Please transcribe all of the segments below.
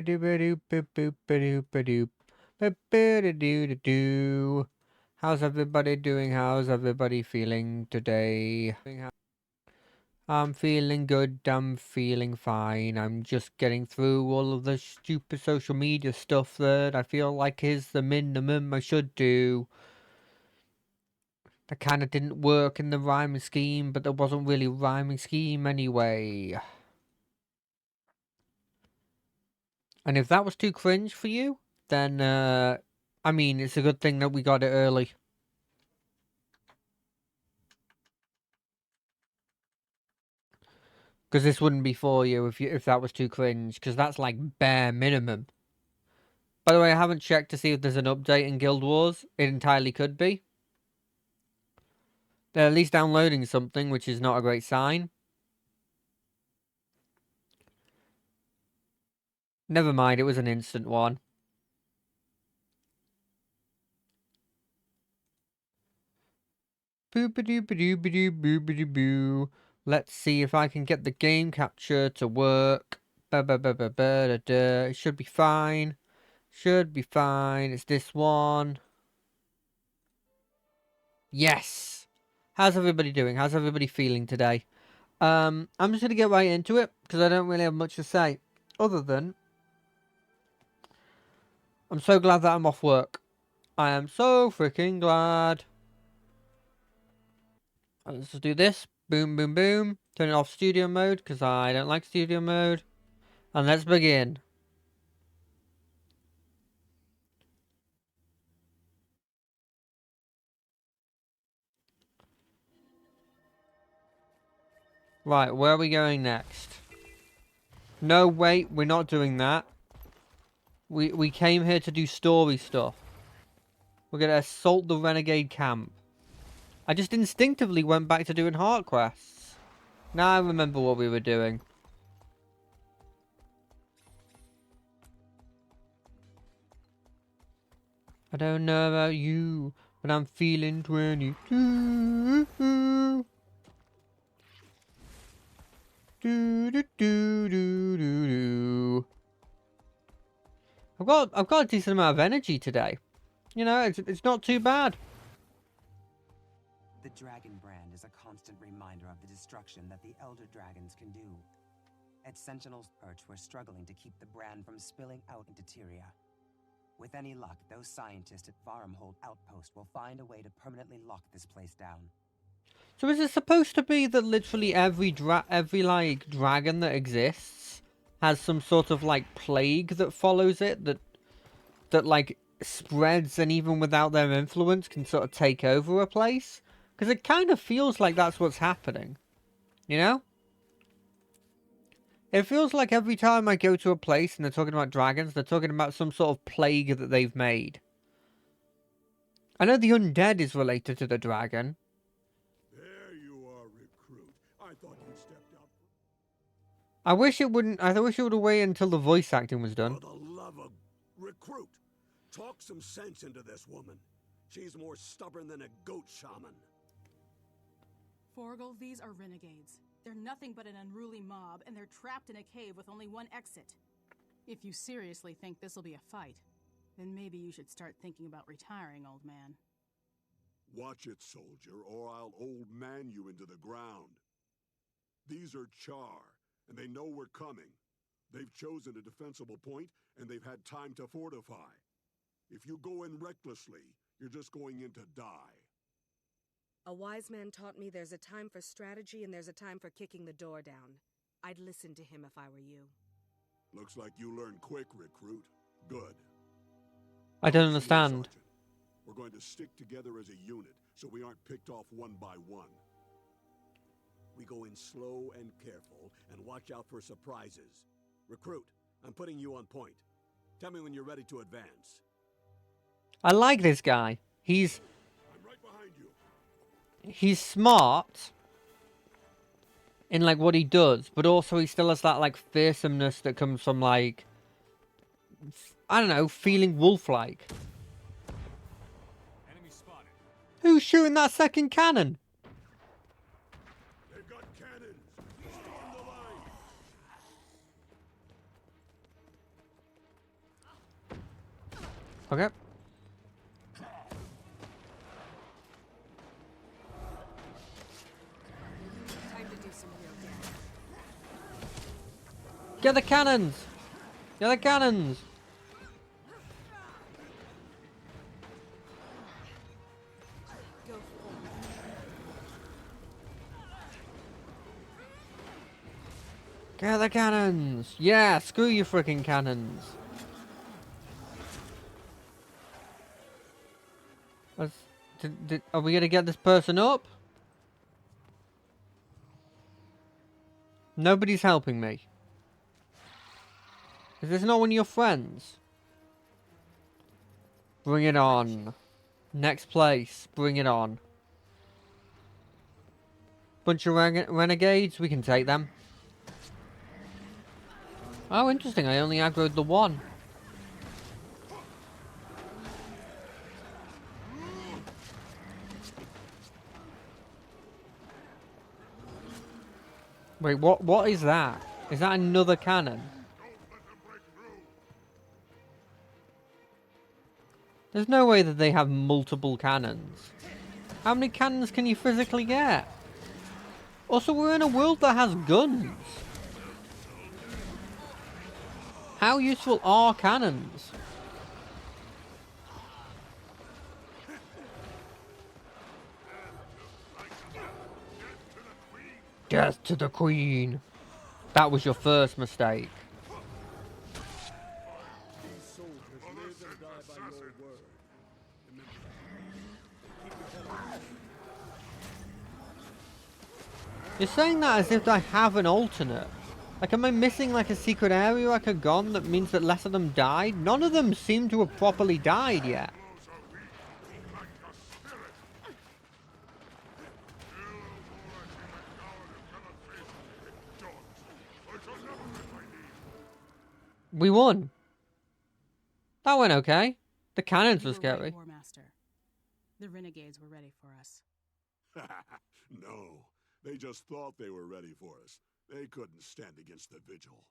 How's everybody doing? How's everybody feeling today? I'm feeling good. I'm feeling fine. I'm just getting through all of the stupid social media stuff that I feel like is the minimum I should do. That kind of didn't work in the rhyming scheme, but there wasn't really a rhyming scheme anyway. And if that was too cringe for you, then, I mean, it's a good thing that we got it early. Because this wouldn't be for you if that was too cringe, because that's like bare minimum. By the way, I haven't checked to see if there's an update in Guild Wars. It entirely could be. They're at least downloading something, which is not a great sign. Never mind, it was an instant one. Boo-ba-doo-ba-doo-ba-doo-boo-ba-doo-boo. Let's see if I can get the game capture to work. Ba-ba-ba-ba-ba-da-da. It should be fine. Should be fine. It's this one. Yes! How's everybody doing? How's everybody feeling today? I'm just gonna get right into it, because I don't really have much to say. Other than, I'm so glad that I'm off work. I am so freaking glad. Let's just do this. Boom, boom, boom. Turn it off studio mode, because I don't like studio mode. And let's begin. Right, where are we going next? No, wait, we're not doing that. We came here to do story stuff. We're gonna assault the renegade camp. I just instinctively went back to doing heart quests. Now I remember what we were doing. I don't know about you, but I'm feeling 22. Do do do do do do. I've got a decent amount of energy today. You know, it's not too bad. The dragon brand is a constant reminder of the destruction that the elder dragons can do. At Sentinel's Perch, we're struggling to keep the brand from spilling out into Tyria. With any luck, those scientists at Varumhold Outpost will find a way to permanently lock this place down. So is it supposed to be that literally every like dragon that exists has some sort of like plague that follows it that like spreads, and even without their influence can sort of take over a place? Because it kind of feels like that's what's happening, you know? It feels like every time I go to a place and they're talking about dragons, they're talking about some sort of plague that they've made. I know the undead is related to the dragon. There you are, recruit. I thought you stepped up. I wish it wouldn't. I wish it would have waited until the voice acting was done. For the love of recruit, talk some sense into this woman. She's more stubborn than a goat shaman. Forgel, these are renegades. They're nothing but an unruly mob, and they're trapped in a cave with only one exit. If you seriously think this'll be a fight, then maybe you should start thinking about retiring, old man. Watch it, soldier, or I'll old man you into the ground. These are Char, and they know we're coming. They've chosen a defensible point, and they've had time to fortify. If you go in recklessly, you're just going in to die. A wise man taught me there's a time for strategy and there's a time for kicking the door down. I'd listen to him if I were you. Looks like you learned quick, recruit. Good. I don't Listen here, understand. Sergeant. We're going to stick together as a unit, so we aren't picked off one by one. We go in slow and careful, and watch out for surprises. Recruit, I'm putting you on point. Tell me when you're ready to advance. I like this guy. I'm right behind you. He's smart in like what he does, but also he still has that like fearsomeness that comes from like, I don't know, feeling wolf-like. Enemy spotted. Who's shooting that second cannon? They've got cannons. Stay in the line. Okay. Time to do some real damage. Get the cannons! Get the cannons! Go forward. Get the cannons! Yeah, screw you freaking cannons. Are we gonna get this person up? Nobody's helping me. Is this not one of your friends? Bring it on. Next place. Bring it on. Bunch of renegades. We can take them. Oh, interesting. I only aggroed the one. Wait, what is that? Is that another cannon? There's no way that they have multiple cannons. How many cannons can you physically get? Also, we're in a world that has guns. How useful are cannons? Death to the Queen. That was your first mistake. These soldiers live and die by your word. Remember that. Keep your head up. You're saying that as if I have an alternate. Like, am I missing like a secret area I could gone that means that less of them died? None of them seem to have properly died yet. We won. That went okay. The cannons were You were right, scary. War Master. The renegades were ready for us. No, they just thought they were ready for us. They couldn't stand against the vigil.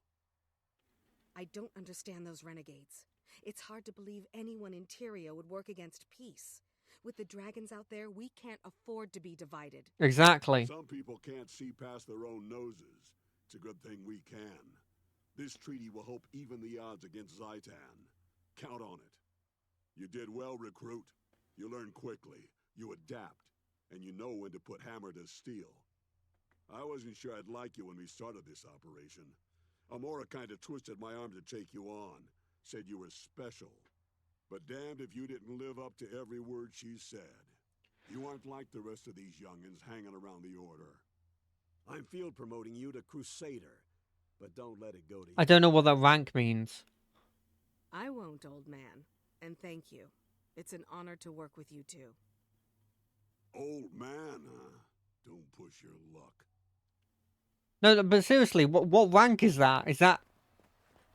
I don't understand those renegades. It's hard to believe anyone in Tyria would work against peace. With the dragons out there, we can't afford to be divided. Exactly. Some people can't see past their own noses. It's a good thing we can. This treaty will help even the odds against Zaitan. Count on it. You did well, recruit. You learn quickly, you adapt, and you know when to put hammer to steel. I wasn't sure I'd like you when we started this operation. Amora kind of twisted my arm to take you on. Said you were special. But damned if you didn't live up to every word she said. You aren't like the rest of these youngins hanging around the Order. I'm field promoting you to Crusader, but don't let it go to I you. don't know what that rank means. I won't, old man. And thank you. It's an honor to work with you too. Old man, huh? Don't push your luck. No, but seriously, what rank is that? Is that...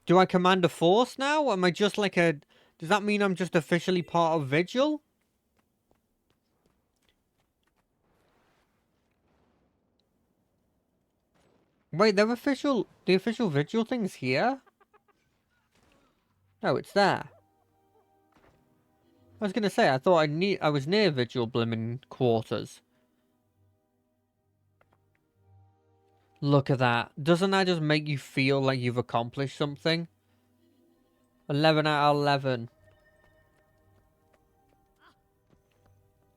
Do I command a force now? Am I just like a... Does that mean I'm just officially part of Vigil? Wait, the official Vigil thing's here? No, it's there. I was gonna say, I thought I was near Vigil blimmin' quarters. Look at that. Doesn't that just make you feel like you've accomplished something? 11 out of 11.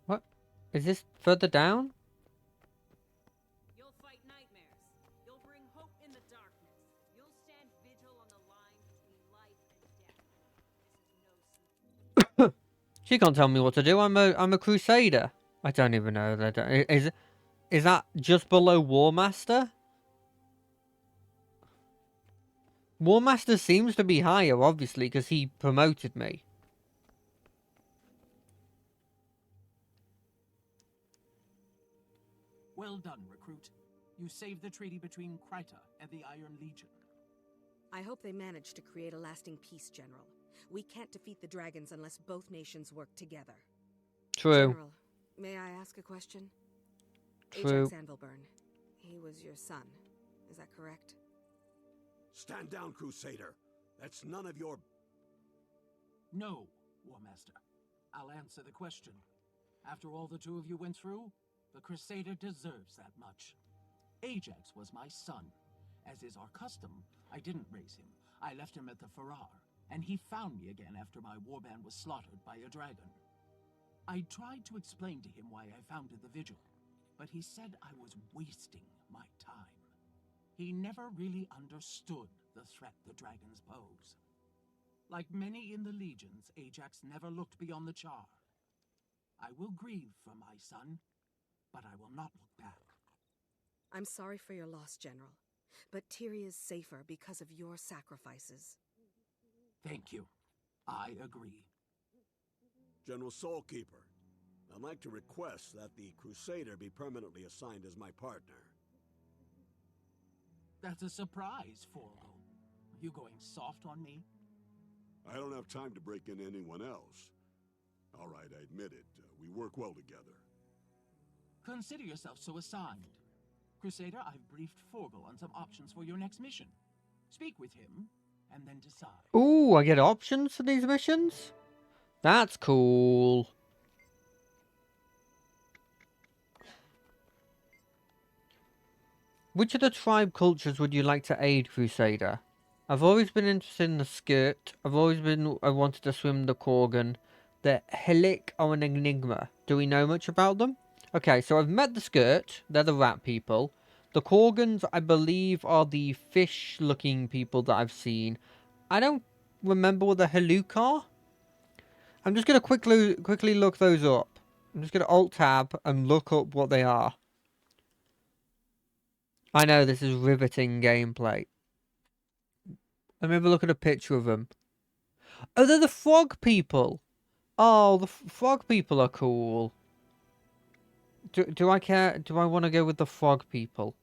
What? Is this further down? You'll fight nightmares. You'll bring hope in the darkness. You'll stand vigil on the line between life and death. This is no secret. She can't tell me what to do. I'm a crusader. I don't even know that. Is that just below War Master? War Master seems to be higher, obviously, because he promoted me. Well done, recruit. You saved the treaty between Kryta and the Iron Legion. I hope they manage to create a lasting peace, General. We can't defeat the dragons unless both nations work together. True. General, may I ask a question? True. Ajax Anvilburn. He was your son. Is that correct? Stand down, Crusader. That's none of your... No, War Master. I'll answer the question. After all the two of you went through, the Crusader deserves that much. Ajax was my son. As is our custom, I didn't raise him. I left him at the Farrar, and he found me again after my warband was slaughtered by a dragon. I tried to explain to him why I founded the Vigil, but he said I was wasting my time. He never really understood the threat the dragons pose. Like many in the legions, Ajax never looked beyond the Char. I will grieve for my son, but I will not look back. I'm sorry for your loss, General, but Tyria's safer because of your sacrifices. Thank you. I agree. General Soulkeeper, I'd like to request that the Crusader be permanently assigned as my partner. That's a surprise, Forgo. Are you going soft on me? I don't have time to break in anyone else. All right, I admit it. We work well together. Consider yourself so assigned. Crusader, I've briefed Forgo on some options for your next mission. Speak with him, and then decide. Ooh, I get options for these missions? That's cool. Which of the tribe cultures would you like to aid, Crusader? I've always been interested in the Skirt. I wanted to swim the Korgan. The Helic are an enigma. Do we know much about them? Okay, so I've met the Skirt. They're the rat people. The Korgans, I believe, are the fish-looking people that I've seen. I don't remember what the Heluk are. I'm just going to quickly look those up. I'm just going to Alt-Tab and look up what they are. I know, this is riveting gameplay. Let me have a look at a picture of them. Oh, they're the frog people. Oh, the frog people are cool. Do I care? Do I want to go with the frog people?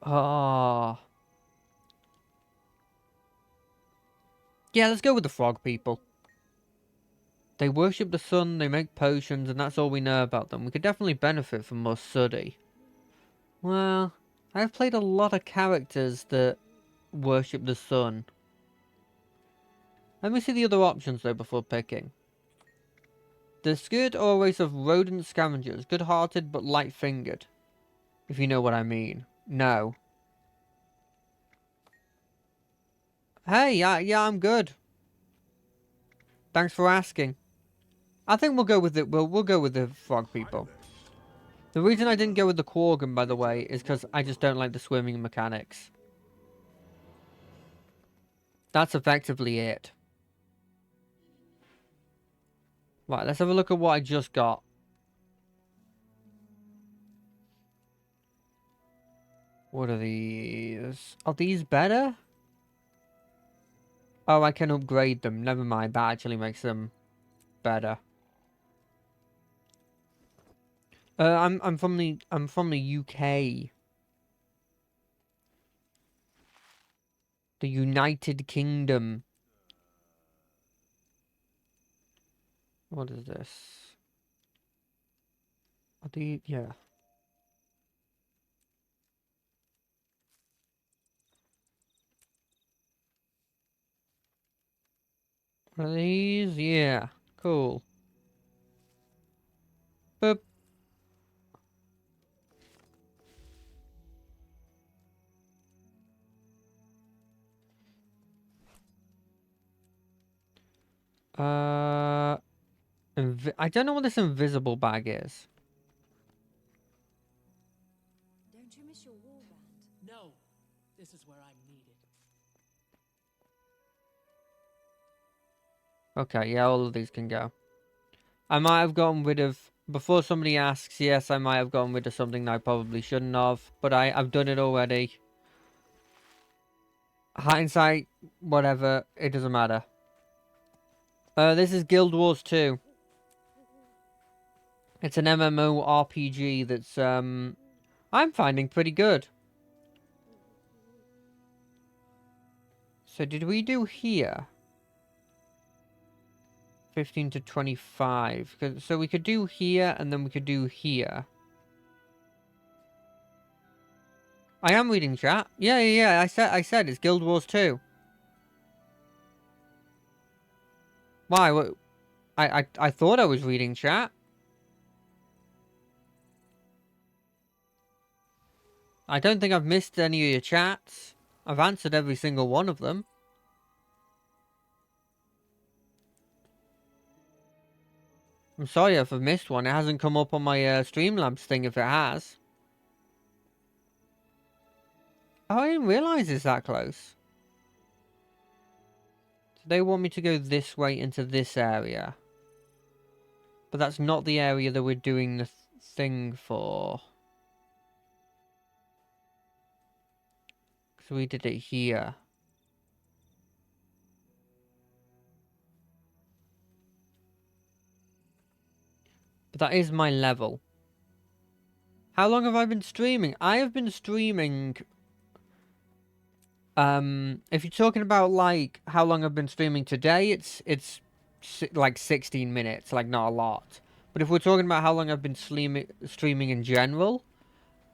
Ah. Yeah, let's go with the frog people. They worship the sun, they make potions, and that's all we know about them. We could definitely benefit from more study. Well, I've played a lot of characters that worship the sun. Let me see the other options, though, before picking. The Scourge are a race of rodent scavengers, good-hearted but light-fingered. If you know what I mean. No. Hey, yeah, I'm good. Thanks for asking. I think we'll go with it. We'll go with the frog people. The reason I didn't go with the Korgan, by the way, is because I just don't like the swimming mechanics. That's effectively it. Right, let's have a look at what I just got. What are these? Are these better? Oh, I can upgrade them. Never mind, that actually makes them better. I'm from the UK. The United Kingdom. What is this? Are these, yeah. Are these? Yeah. Cool. Boop. I don't know what this invisible bag is. Don't you miss your warband? No, this is where I'm needed. Okay, yeah, all of these can go. I might have gotten rid of... Before somebody asks, yes, I might have gotten rid of something that I probably shouldn't have. But I've done it already. Hindsight, whatever, it doesn't matter. This is Guild Wars 2. It's an MMORPG that's, I'm finding pretty good. So did we do here? 15 to 25. So we could do here, and then we could do here. I am reading chat. Yeah. I said it's Guild Wars 2. Why? I thought I was reading chat. I don't think I've missed any of your chats. I've answered every single one of them. I'm sorry if I've missed one. It hasn't come up on my Streamlabs thing if it has. Oh, I didn't realise it's that close. So they want me to go this way into this area. But that's not the area that we're doing the thing for. So we did it here. But that is my level. How long have I been streaming? I have been streaming... if you're talking about, like, how long I've been streaming today, it's like 16 minutes, like, not a lot. But if we're talking about how long I've been streaming in general,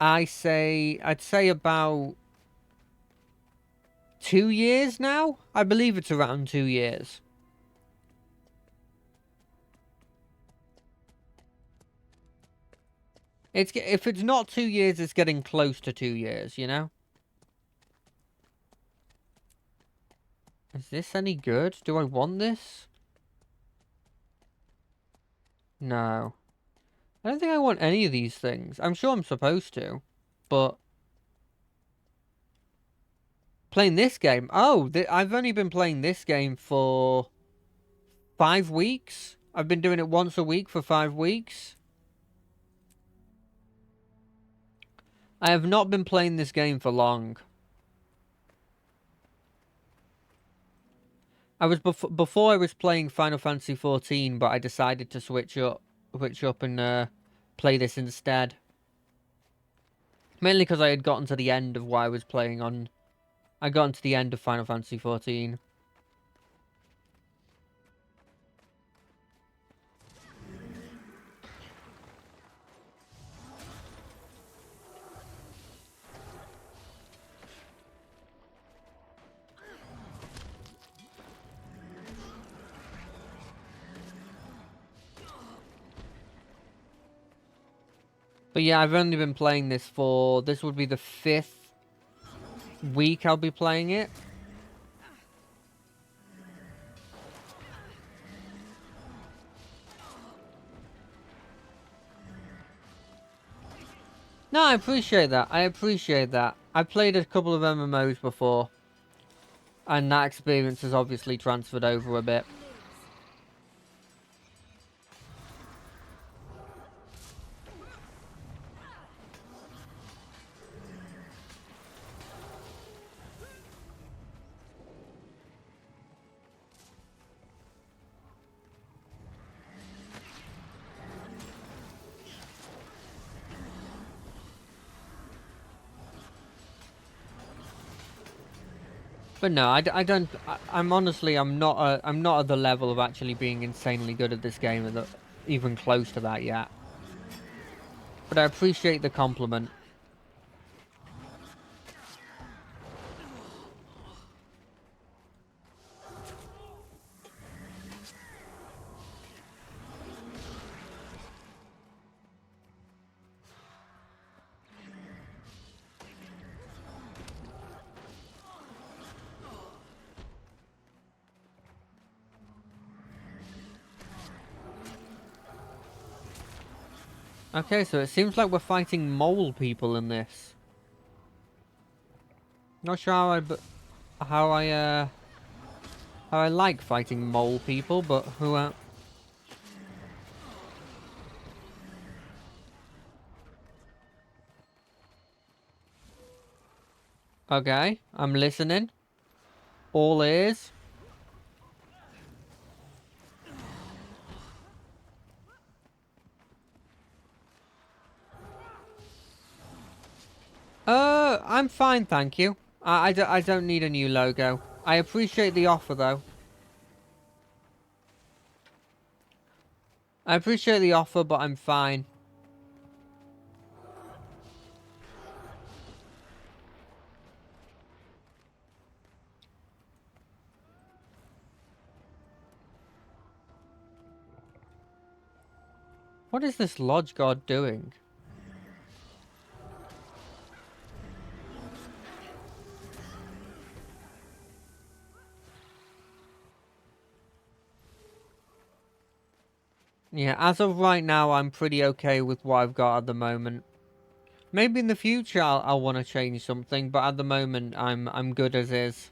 I'd say about 2 years now? I believe it's around 2 years. If it's not 2 years, it's getting close to 2 years, you know? Is this any good? Do I want this? No. I don't think I want any of these things. I'm sure I'm supposed to, but... Playing this game? Oh, I've only been playing this game for 5 weeks? I've been doing it once a week for 5 weeks? I have not been playing this game for long. Before I was playing Final Fantasy 14, but I decided to switch up and play this instead. Mainly because I had gotten to the end of what I was playing on. I got to the end of Final Fantasy 14. But yeah, I've only been playing this for... This would be the 5th week I'll be playing it. No, I appreciate that. I appreciate that. I've played a couple of MMOs before. And that experience has obviously transferred over a bit. But no, I don't. I'm honestly, I'm not at the level of actually being insanely good at this game, or even close to that yet. But I appreciate the compliment. Okay, so it seems like we're fighting mole people in this. Not sure how I like fighting mole people, but who Okay, I'm listening. All ears. I'm fine, thank you. I don't need a new logo. I appreciate the offer, though. I appreciate the offer, but I'm fine. What is this lodge guard doing? Yeah, as of right now, I'm pretty okay with what I've got at the moment. Maybe in the future I'll want to change something, but at the moment I'm good as is.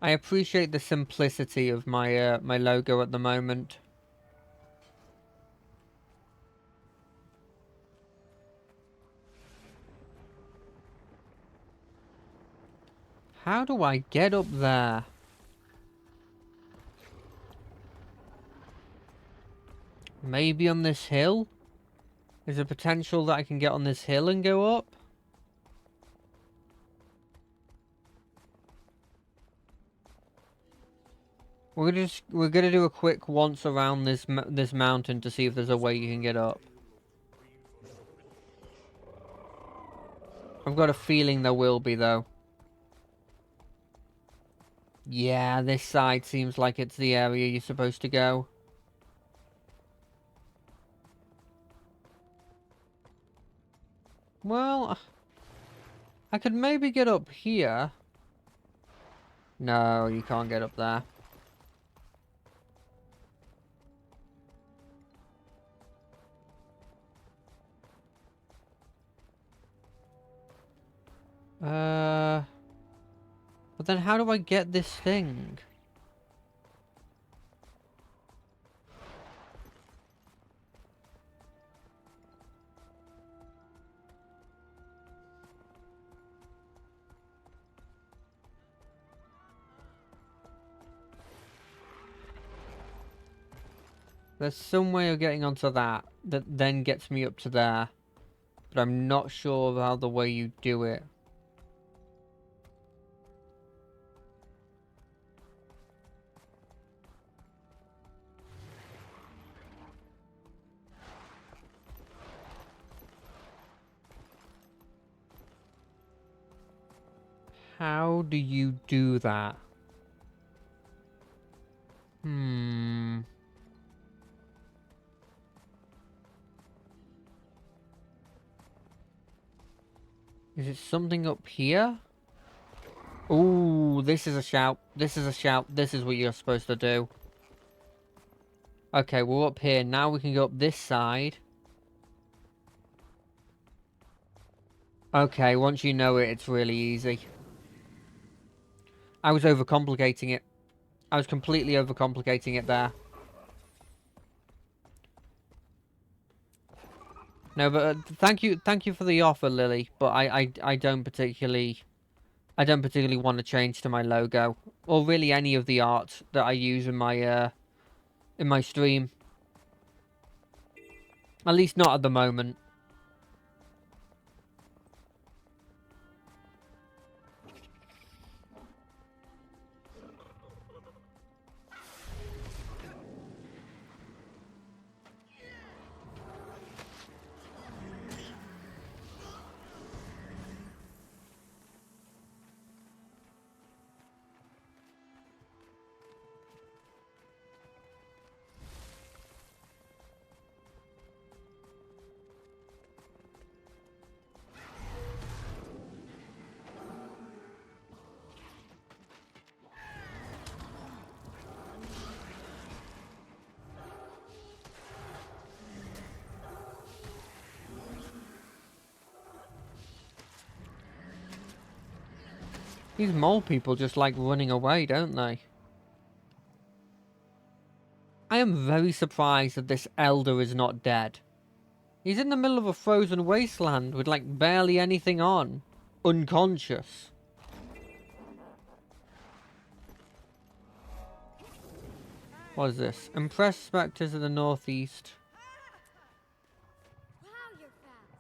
I appreciate the simplicity of my my logo at the moment. How do I get up there? Maybe on this hill? Is there potential that I can get on this hill and go up? We're gonna do a quick once around this mountain to see if there's a way you can get up. I've got a feeling there will be though. Yeah, this side seems like it's the area you're supposed to go. Well, I could maybe get up here. No, you can't get up there. But then how do I get this thing? There's some way of getting onto that then gets me up to there. But I'm not sure about the way you do it. How do you do that? Is it something up here? Ooh, this is a shout. This is a shout. This is what you're supposed to do. Okay, we're up here. Now we can go up this side. Okay, once you know it, it's really easy. I was overcomplicating it. I was completely overcomplicating it there. No, but thank you for the offer, Lily. But I don't particularly want to change to my logo or really any of the art that I use in my stream. At least not at the moment. These mole people just like running away, don't they? I am very surprised that this elder is not dead. He's in the middle of a frozen wasteland with like barely anything on. Unconscious. What is this? Impress specters in the northeast. Wow, you're fast.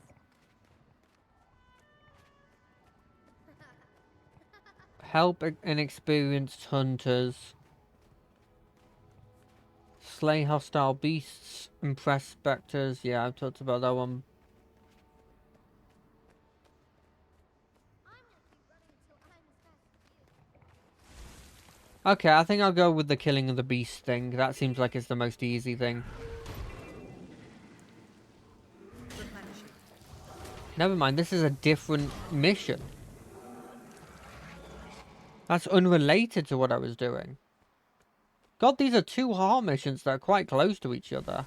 Help inexperienced hunters. Slay hostile beasts, impress specters. Yeah, I've talked about that one. Okay, I think I'll go with the killing of the beast thing. That seems like it's the most easy thing. Never mind, this is a different mission. That's unrelated to what I was doing. God, these are two heart missions that are quite close to each other.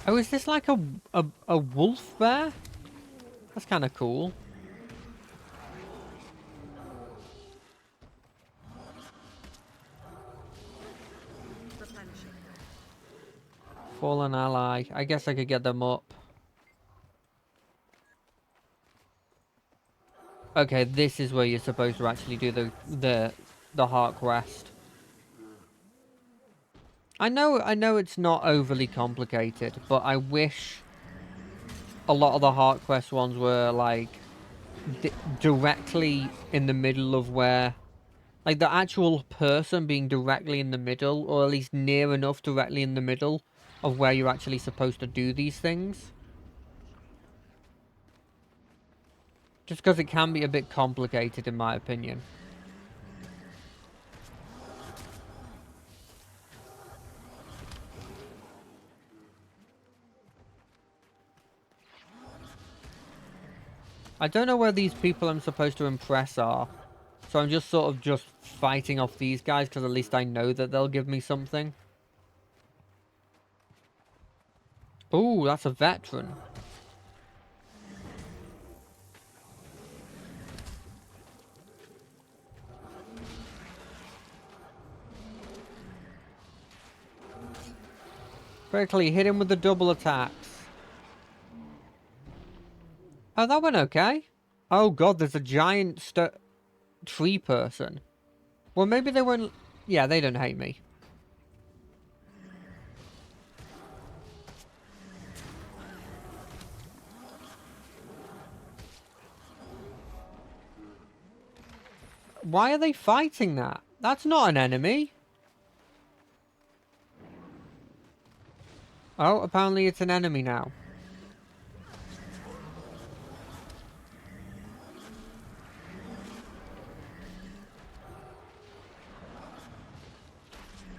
Oh, is this like a wolf bear? That's kind of cool. Fallen ally. I guess I could get them up. Okay, this is where you're supposed to actually do the heart quest. I know it's not overly complicated, but I wish a lot of the heart quest ones were like directly in the middle of where, like the actual person being directly in the middle, or at least near enough directly in the middle of where you're actually supposed to do these things. Just because it can be a bit complicated in my opinion. I don't know where these people I'm supposed to impress are. So I'm just sort of just fighting off these guys because at least I know that they'll give me something. Ooh, that's a veteran. Quickly, hit him with the double attacks. Oh, that went okay. Oh god, there's a giant tree person. Well, maybe they won't... Yeah, they don't hate me. Why are they fighting that? That's not an enemy. Oh, apparently it's an enemy now.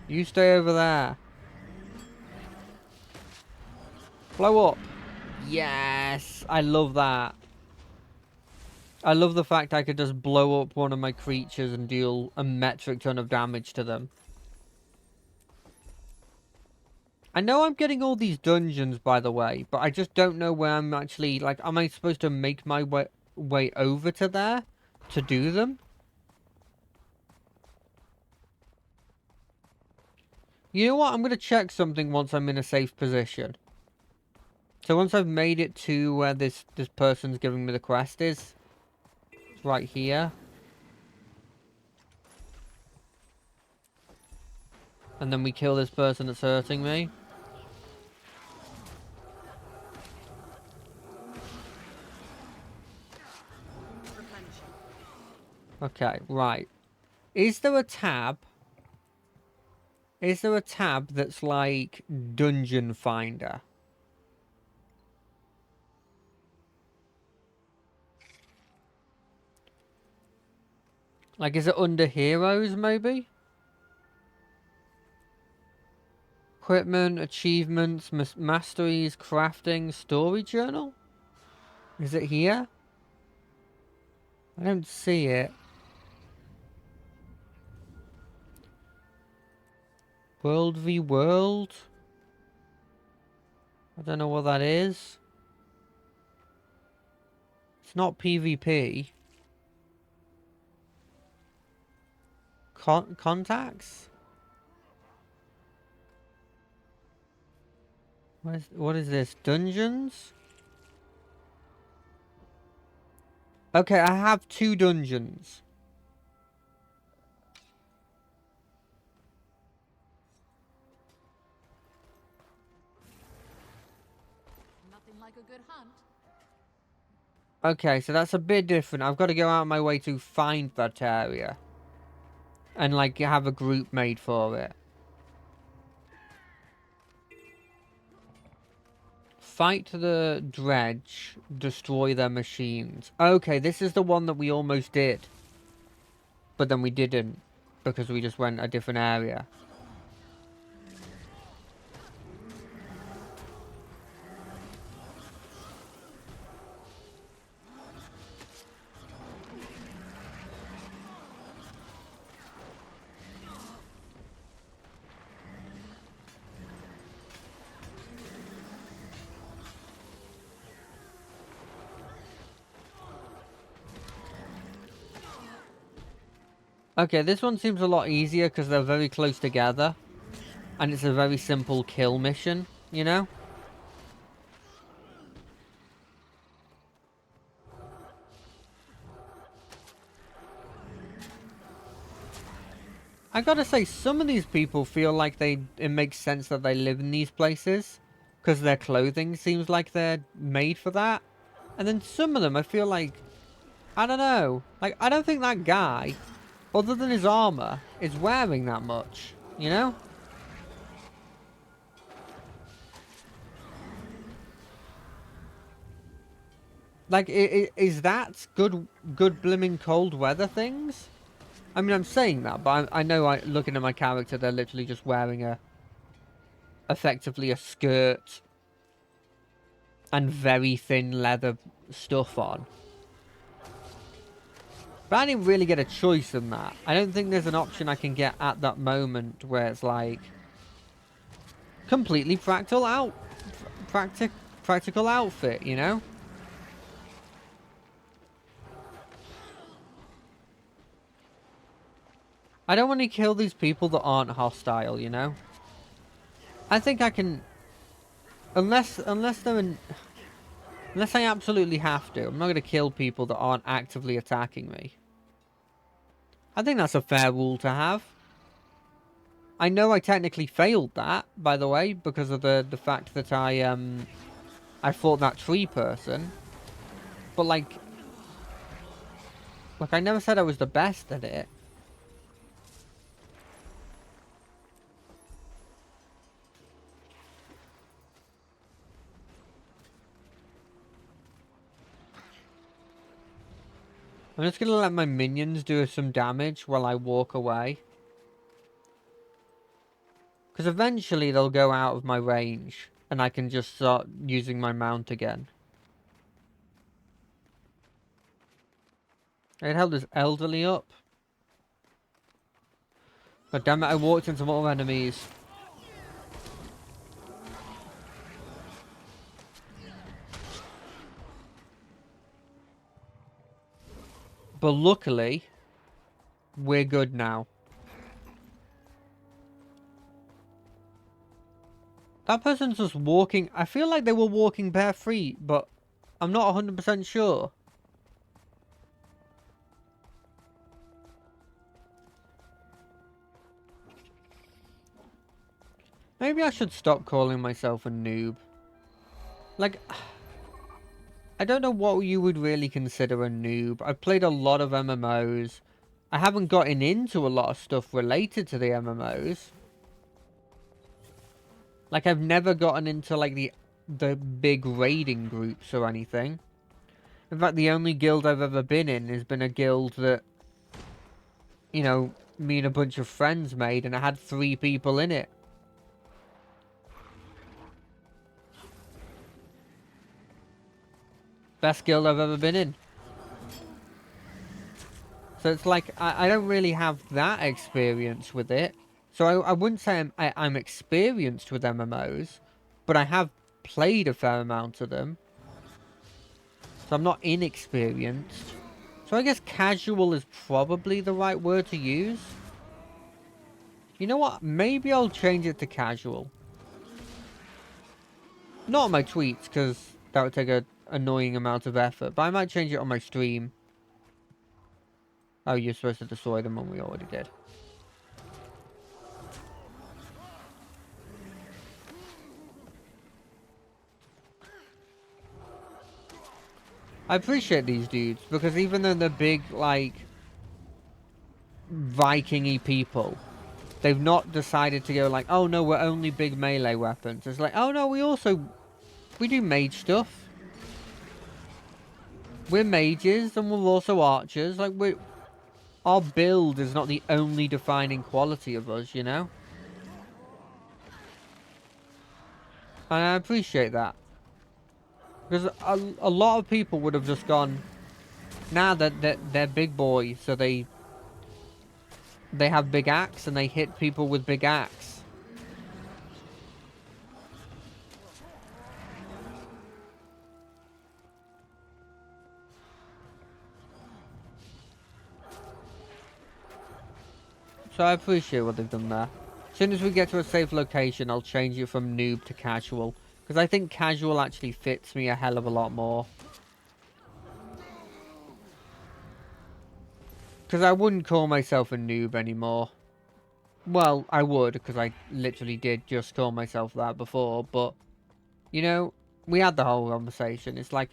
You stay over there. Blow up. Yes, I love that. I love the fact I could just blow up one of my creatures and deal a metric ton of damage to them. I know I'm getting all these dungeons, by the way, but I just don't know where I'm actually... Like, am I supposed to make my way over to there to do them? You know what? I'm going to check something once I'm in a safe position. So once I've made it to where this person's giving me the quest is, it's right here. And then we kill this person that's hurting me. Okay, right. Is there a tab? Is there a tab that's like Dungeon Finder? Like, is it under Heroes, maybe? Equipment, achievements, masteries, crafting, story journal? Is it here? I don't see it. World v World? I don't know what that is. It's not PvP. Contacts? What is this? Dungeons? Okay, I have 2 dungeons. Nothing like a good hunt. Okay, so that's a bit different. I've got to go out of my way to find that area. And, like, have a group made for it. Fight the dredge. Destroy their machines. Okay, this is the one that we almost did. But then we didn't. Because we just went a different area. Okay, this one seems a lot easier because they're very close together. And it's a very simple kill mission, you know? I gotta say, some of these people feel like it makes sense that they live in these places. Because their clothing seems like they're made for that. And then some of them, I feel like, I don't know. Like, I don't think that guy, other than his armor, is wearing that much. You know? Like, is that good blimmin' cold weather things? I mean, I'm saying that, but I know, looking at my character, they're literally just wearing effectively a skirt and very thin leather stuff on. But I didn't really get a choice in that. I don't think there's an option I can get at that moment where it's like completely practical outfit, you know? I don't want to kill these people that aren't hostile, you know? I think I can, unless I absolutely have to, I'm not going to kill people that aren't actively attacking me. I think that's a fair rule to have. I know I technically failed that, by the way, because of the fact that I fought that tree person. But like I never said I was the best at it. I'm just gonna let my minions do some damage while I walk away. Because eventually they'll go out of my range, and I can just start using my mount again. It held this elderly up. God damn it, I walked into more enemies. But luckily, we're good now. That person's just walking. I feel like they were walking bare feet, but I'm not 100% sure. Maybe I should stop calling myself a noob. Like, I don't know what you would really consider a noob. I've played a lot of MMOs. I haven't gotten into a lot of stuff related to the MMOs. Like, I've never gotten into, like, the big raiding groups or anything. In fact, the only guild I've ever been in has been a guild that, you know, me and a bunch of friends made, and I had 3 people in it. Best guild I've ever been in. So it's like, I don't really have that experience with it. So I wouldn't say I'm experienced with MMOs, but I have played a fair amount of them. So I'm not inexperienced. So I guess casual is probably the right word to use. You know what? Maybe I'll change it to casual. Not on my tweets, because that would take an annoying amount of effort. But I might change it on my stream. Oh, you're supposed to destroy them, and we already did. I appreciate these dudes, because even though they're big, like, Viking-y people, they've not decided to go like, oh no, we're only big melee weapons. It's like, oh no, we do mage stuff. We're mages, and we're also archers. Like, our build is not the only defining quality of us, you know? And I appreciate that. Because a lot of people would have just gone, nah, they're big boys, so they have big axe, and they hit people with big axe. So I appreciate what they've done there. As soon as we get to a safe location, I'll change it from noob to casual. Because I think casual actually fits me a hell of a lot more. Because I wouldn't call myself a noob anymore. Well, I would, because I literally did just call myself that before. But, you know, we had the whole conversation. It's like,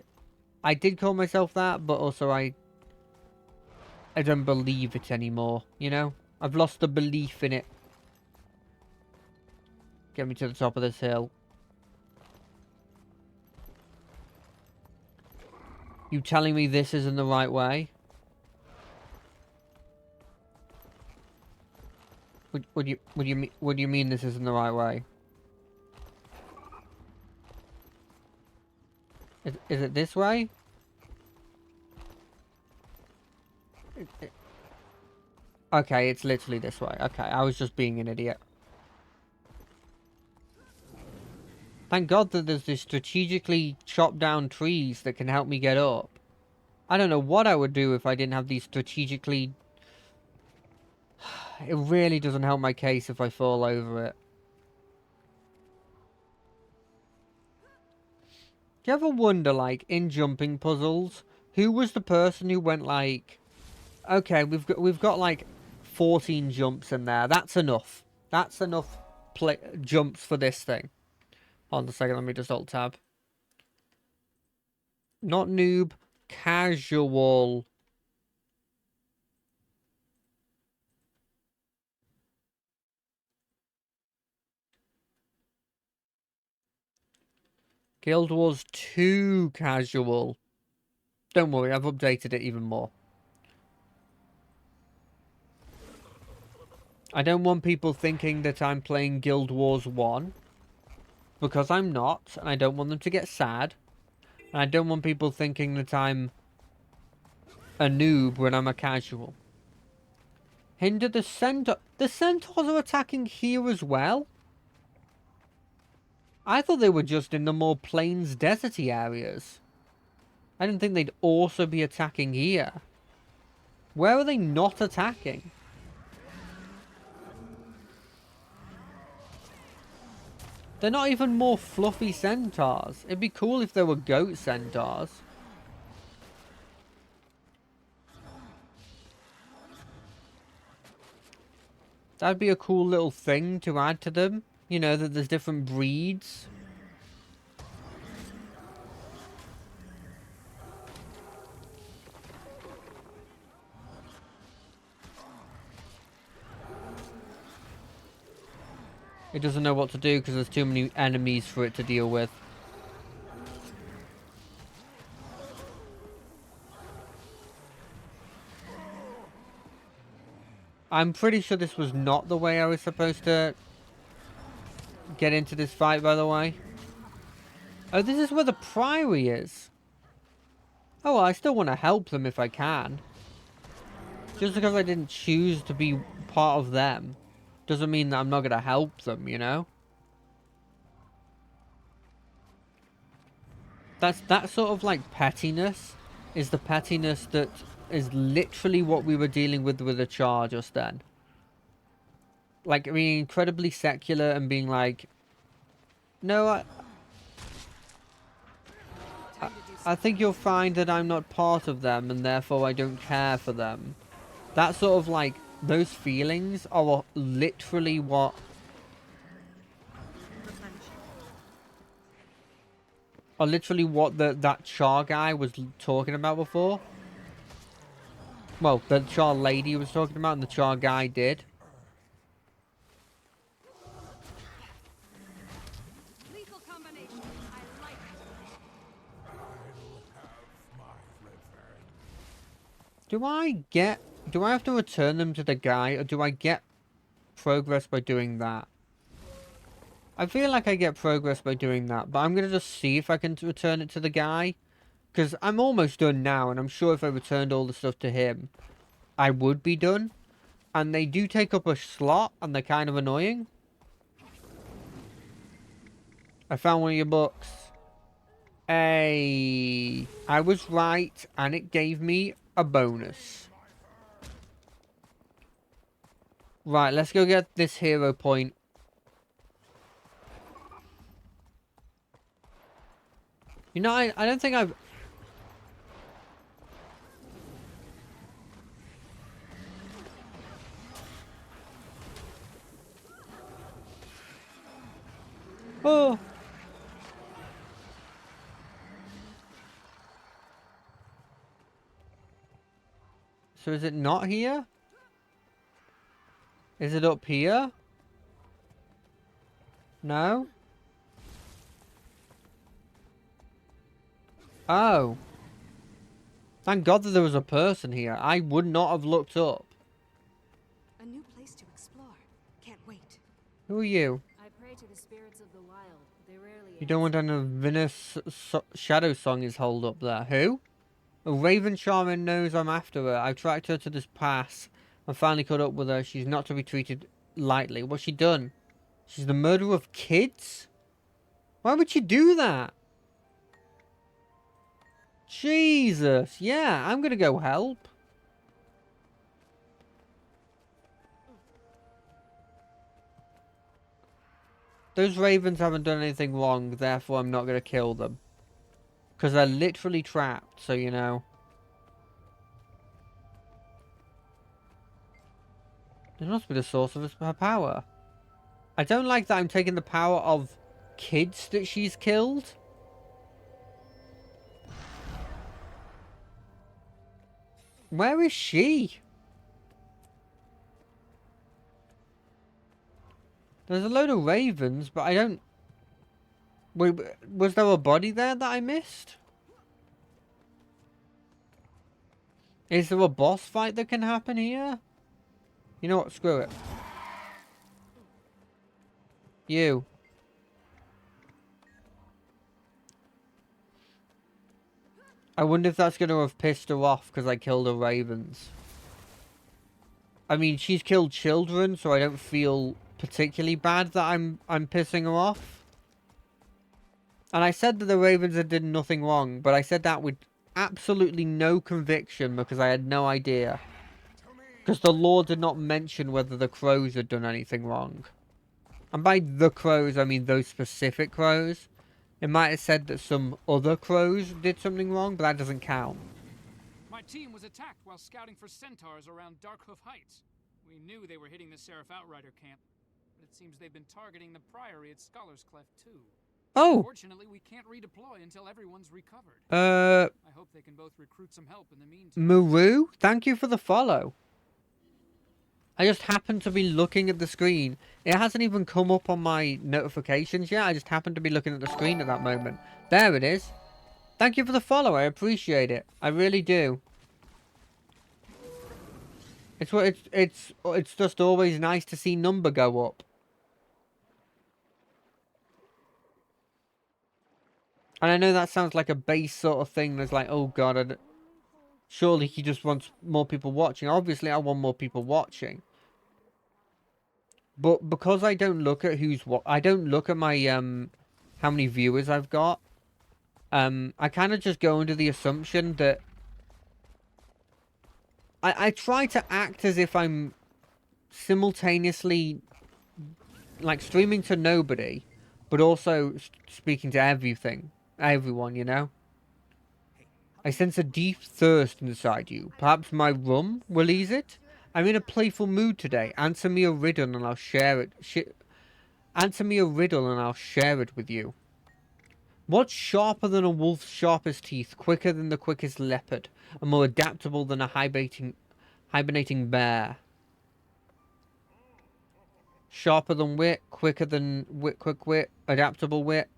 I did call myself that, but also I don't believe it anymore, you know? I've lost the belief in it. Get me to the top of this hill. You telling me this isn't the right way? What do you mean this isn't the right way? Is it this way? Okay, it's literally this way. Okay, I was just being an idiot. Thank God that there's this strategically chopped down trees that can help me get up. I don't know what I would do if I didn't have these strategically... It really doesn't help my case if I fall over it. Do you ever wonder, like, in jumping puzzles, who was the person who went like, okay, we've got like 14 jumps in there. That's enough. That's enough jumps for this thing. Hold on a second, let me just alt tab. Not noob, casual. Guild Wars 2 casual. Don't worry, I've updated it even more. I don't want people thinking that I'm playing Guild Wars 1. Because I'm not, and I don't want them to get sad. And I don't want people thinking that I'm a noob when I'm a casual. Hinder the centaur. The centaurs are attacking here as well? I thought they were just in the more plains, deserty areas. I didn't think they'd also be attacking here. Where are they not attacking? They're not even more fluffy centaurs. It'd be cool if there were goat centaurs. That'd be a cool little thing to add to them. You know, that there's different breeds. It doesn't know what to do because there's too many enemies for it to deal with. I'm pretty sure this was not the way I was supposed to get into this fight, by the way. Oh, this is where the priory is. Oh, well, I still want to help them if I can. Just because I didn't choose to be part of them doesn't mean that I'm not going to help them, you know? That sort of like pettiness is the pettiness that is literally what we were dealing with the char just then. Like being incredibly secular and being like, no, I think you'll find that I'm not part of them and therefore I don't care for them. That sort of like, those feelings are literally what are literally what that Char guy was talking about before. Well, the Char lady was talking about and the Char guy did. Lethal combination. I like it. Do I have to return them to the guy, or do I get progress by doing that? I feel like I get progress by doing that, but I'm going to just see if I can return it to the guy. Because I'm almost done now, and I'm sure if I returned all the stuff to him, I would be done. And they do take up a slot, and they're kind of annoying. I found one of your books. Hey, I was right, and it gave me a bonus. Right, let's go get this hero point. You know, I don't think I've... Oh! So is it not here? Is it up here? No? Oh. Thank God that there was a person here. I would not have looked up. A new place to explore. Can't wait. Who are you? I pray to the spirits of the wild. They rarely You don't want to know Venus Shadow Song is holed up there. Who? A Raven Shaman knows I'm after her. I've tracked her to this pass and finally caught up with her. She's not to be treated lightly. What's she done? She's the murderer of kids? Why would she do that? Jesus. Yeah, I'm gonna go help. Those ravens haven't done anything wrong, therefore I'm not gonna kill them. Because they're literally trapped, so you know. This must be the source of her power. I don't like that I'm taking the power of kids that she's killed. Where is she? There's a load of ravens, but I don't... Wait, was there a body there that I missed? Is there a boss fight that can happen here? You know what? Screw it. You. I wonder if that's going to have pissed her off because I killed her ravens. I mean, she's killed children, so I don't feel particularly bad that I'm pissing her off. And I said that the ravens had done nothing wrong, but I said that with absolutely no conviction because I had no idea. Because the law did not mention whether the crows had done anything wrong. And by the crows, I mean those specific crows. It might have said that some other crows did something wrong, but that doesn't count. My team was attacked while scouting for centaurs around Darkhoof Heights. We knew they were hitting the Seraph Outrider camp, but it seems they've been targeting the Priory at Scholar's Cleft too. Oh! Unfortunately, we can't redeploy until everyone's recovered. I hope they can both recruit some help in the meantime. Maru, thank you for the follow. I just happened to be looking at the screen. It hasn't even come up on my notifications yet. I just happened to be looking at the screen at that moment. There it is. Thank you for the follow. I appreciate it. I really do. It's just always nice to see number go up. And I know that sounds like a base sort of thing. There's like, oh god, surely he just wants more people watching. Obviously, I want more people watching. But because I don't look at I don't look at my how many viewers I've got. I kind of just go under the assumption that I try to act as if I'm simultaneously like streaming to nobody, but also speaking to everyone, you know? I sense a deep thirst inside you. Perhaps my rum will ease it? I'm in a playful mood today. Answer me a riddle and I'll share it. Answer me a riddle and I'll share it with you. What's sharper than a wolf's sharpest teeth, quicker than the quickest leopard, and more adaptable than a hibernating bear? Sharper than wit, quicker than quick wit, adaptable wit.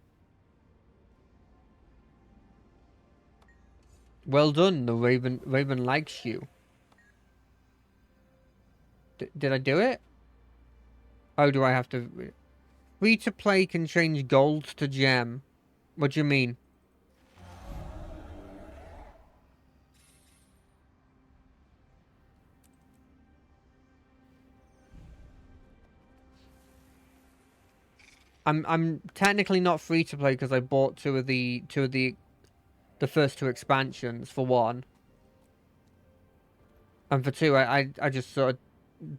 Well done, the Raven likes you. Did I do it? Oh, do I have to... Free to play can change gold to gem. What do you mean? I'm technically not free to play because I bought two of the first two expansions for one. And for two, I just sort of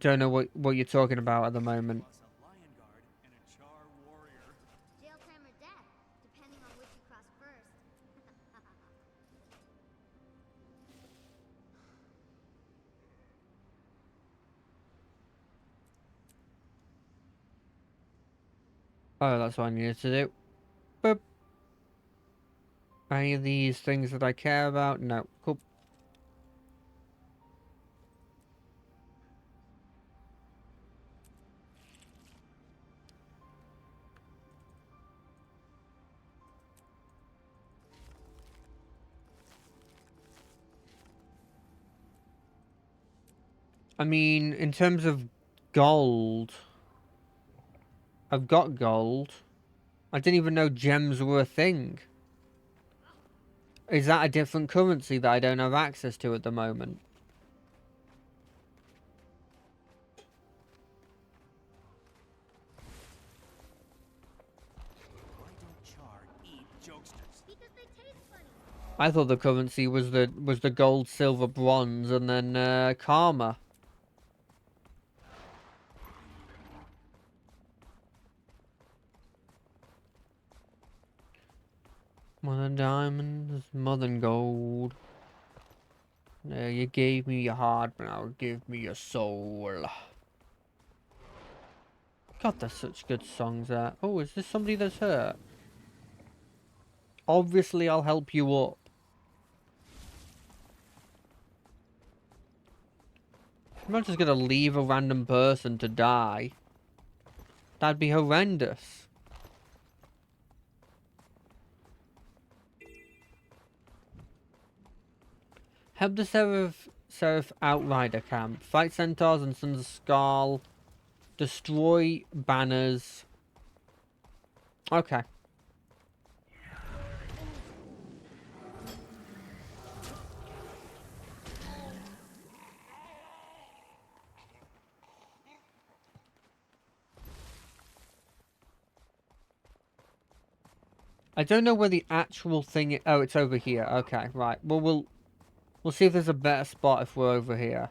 don't know what you're talking about at the moment. Jail time or death, depending on which you cross first. Oh, that's what I needed to do. Boop. Any of these things that I care about? No. Cool. I mean, in terms of gold, I've got gold. I didn't even know gems were a thing. Is that a different currency that I don't have access to at the moment? Because they taste funny. I thought the currency was the gold, silver, bronze, and then karma. More than diamonds, more than gold. No, you gave me your heart, but now give me your soul. God, there's such good songs there. Oh, is this somebody that's hurt? Obviously, I'll help you up. I'm not just gonna leave a random person to die. That'd be horrendous. Help the Seraph Outrider camp. Fight centaurs and Sons of Skull. Destroy banners. Okay. I don't know where the actual thing is. Oh, it's over here. Okay, right. Well, we'll see if there's a better spot if we're over here.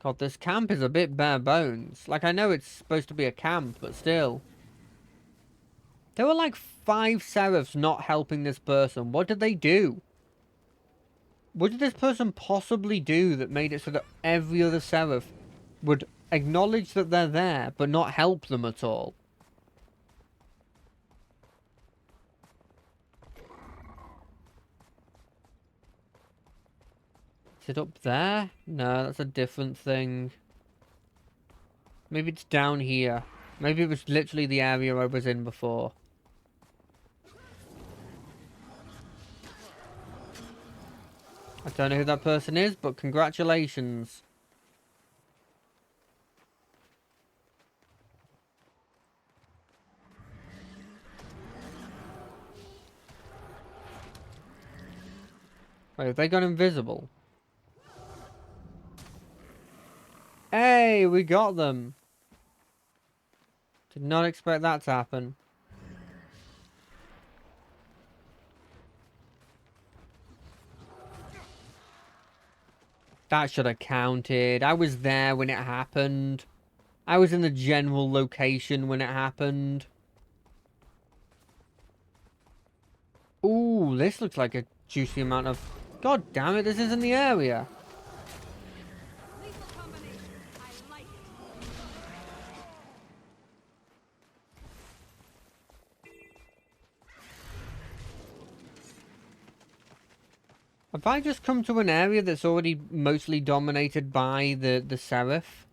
God, this camp is a bit bare bones. Like, I know it's supposed to be a camp, but still. There were like 5 seraphs not helping this person. What did they do? What did this person possibly do that made it so that every other seraph would acknowledge that they're there, but not help them at all? Is it up there? No, that's a different thing. Maybe it's down here. Maybe it was literally the area I was in before. I don't know who that person is, but congratulations. Wait, have they gone invisible? Hey, we got them. Did not expect that to happen. That should have counted. I was there when it happened. I was in the general location when it happened. Ooh, this looks like a juicy amount of... God damn it, this isn't the area. Have I just come to an area that's already mostly dominated by the Seraph?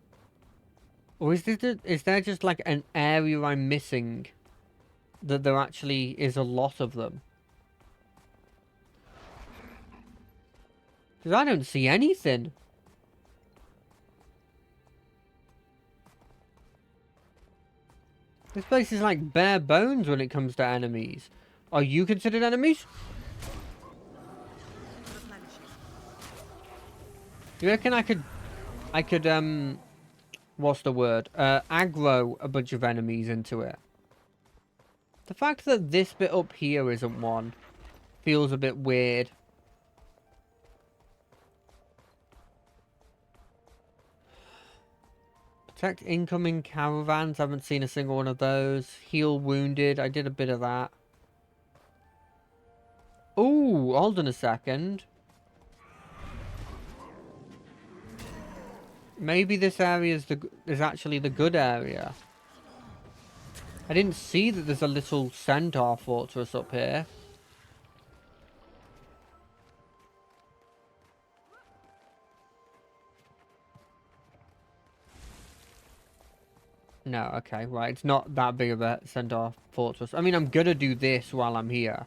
Or is there just like an area I'm missing that there actually is a lot of them? Because I don't see anything. This place is like bare bones when it comes to enemies. Are you considered enemies? You reckon I could, what's the word? Aggro a bunch of enemies into it. The fact that this bit up here isn't one feels a bit weird. Protect incoming caravans. I haven't seen a single one of those. Heal wounded. I did a bit of that. Ooh, hold on a second. Maybe this area is actually the good area. I didn't see that there's a little centaur fortress up here. No, okay, right. It's not that big of a centaur fortress. I mean, I'm gonna do this while I'm here.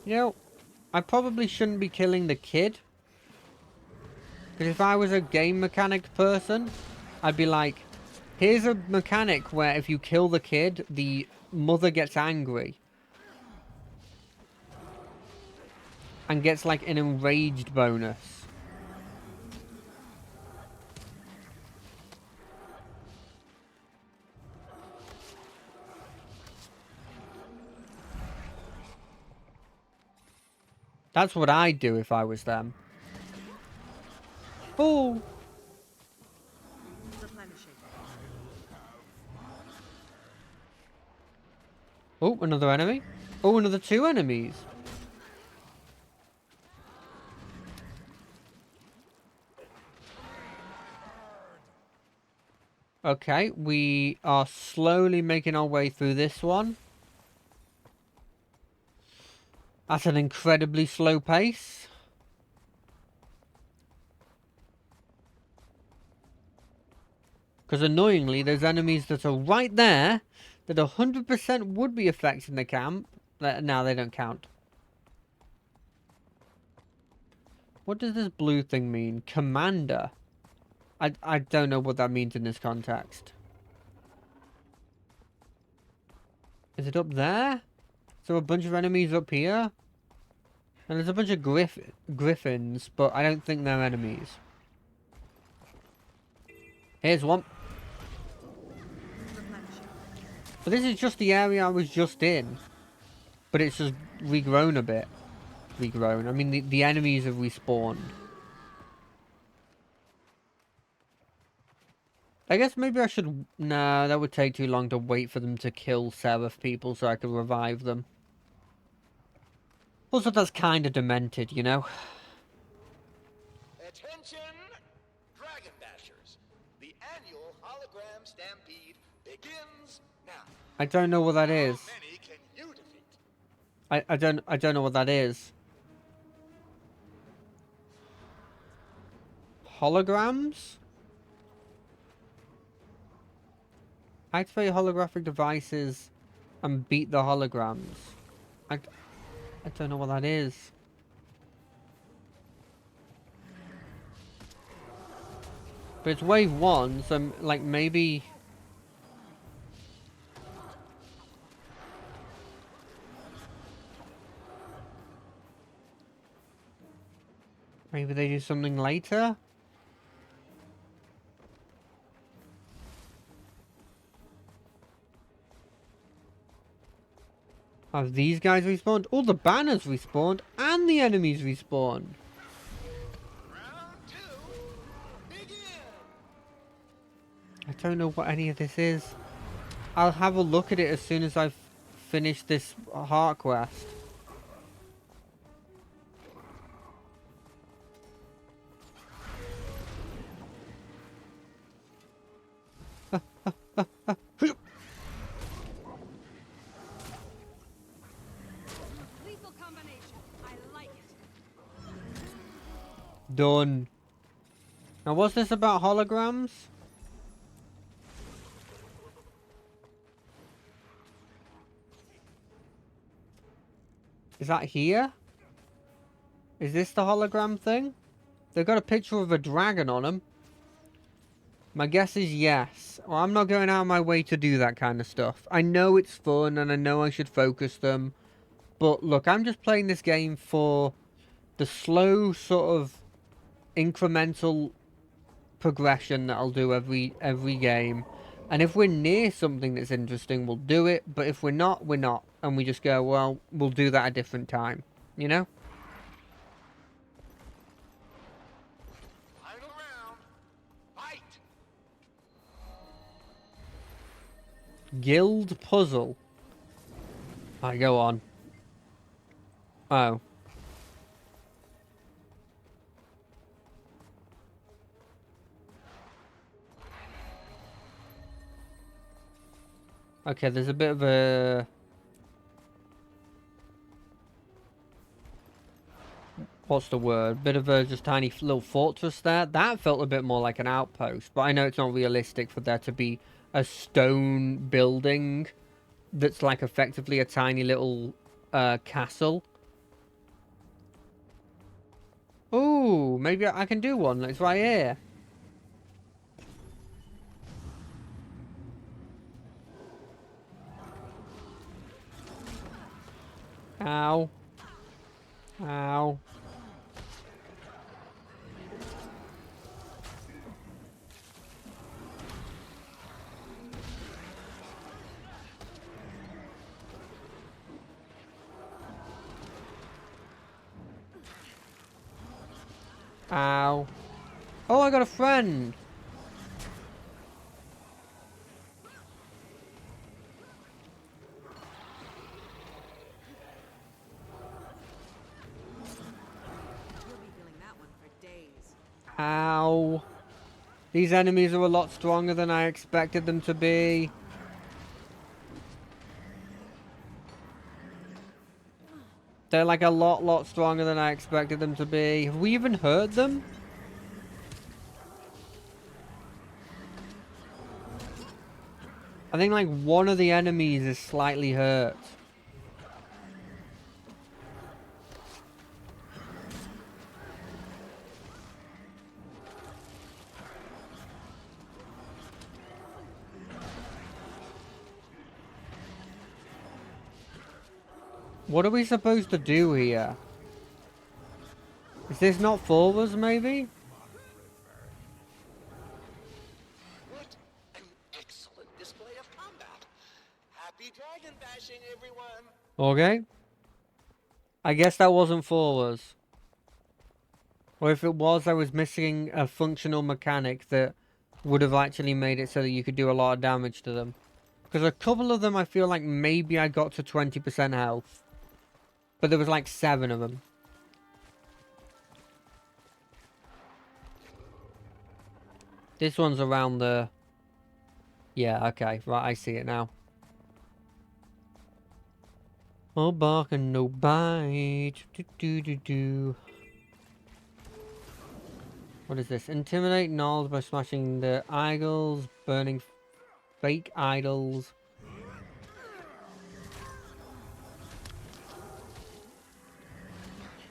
You know, I probably shouldn't be killing the kid. Because if I was a game mechanic person, I'd be like, here's a mechanic where if you kill the kid, the mother gets angry. And gets like an enraged bonus. That's what I'd do if I was them. Oh! Oh, another enemy. Oh, another 2 enemies. Okay, we are slowly making our way through this one. At an incredibly slow pace. Because annoyingly, there's enemies that are right there that 100% would be affecting the camp. No, they don't count. What does this blue thing mean? Commander. I don't know what that means in this context. Is it up there? So a bunch of enemies up here? And there's a bunch of griffins, but I don't think they're enemies. Here's one. But this is just the area I was just in. But it's just regrown a bit. Regrown. I mean, the enemies have respawned. I guess maybe I should... No, that would take too long to wait for them to kill Seraph people so I could revive them. Also, that's kind of demented, you know? Attention, Dragon Bashers. The annual hologram stampede begins now. I don't know what that is. How many can you defeat? I don't know what that is. Holograms? Activate holographic devices and beat the holograms. I don't know what that is. But it's wave 1, so like maybe... Maybe they do something later? Have these guys respawned? All the banners respawned and the enemies respawned. Round 2, begin. I don't know what any of this is. I'll have a look at it as soon as I've finished this heart quest. done. Now, what's this about holograms? Is that here? Is this the hologram thing? They've got a picture of a dragon on them. My guess is yes. Well, I'm not going out of my way to do that kind of stuff. I know it's fun and I know I should focus them. But look, I'm just playing this game for the slow sort of incremental progression that I'll do every game. And if we're near something that's interesting, we'll do it. But if we're not, we're not. And we just go, well, we'll do that a different time. You know? Final round. Fight! Guild puzzle. Alright, go on. Oh. Okay, there's a bit of a... What's the word? Bit of a just tiny little fortress there. That felt a bit more like an outpost, but I know it's not realistic for there to be a stone building that's like effectively a tiny little castle. Ooh, maybe I can do one. It's right here. Ow. Ow. Ow. Oh, I got a friend. You'll be feeling that one for days. Ow. These enemies are a lot stronger than I expected them to be. They're like a lot stronger than I expected them to be. Have we even hurt them? I think like one of the enemies is slightly hurt. What are we supposed to do here? Is this not for us, maybe? What an excellent display of combat. Happy dragon bashing, everyone. Okay. I guess that wasn't for us. Or if it was, I was missing a functional mechanic that would have actually made it so that you could do a lot of damage to them. Because a couple of them I feel like maybe I got to 20% health. But there was like 7 of them. This one's around the... Yeah, okay. Right, I see it now. Oh, bark and no bite. Do. What is this? Intimidate gnolls by smashing the idols, burning fake idols.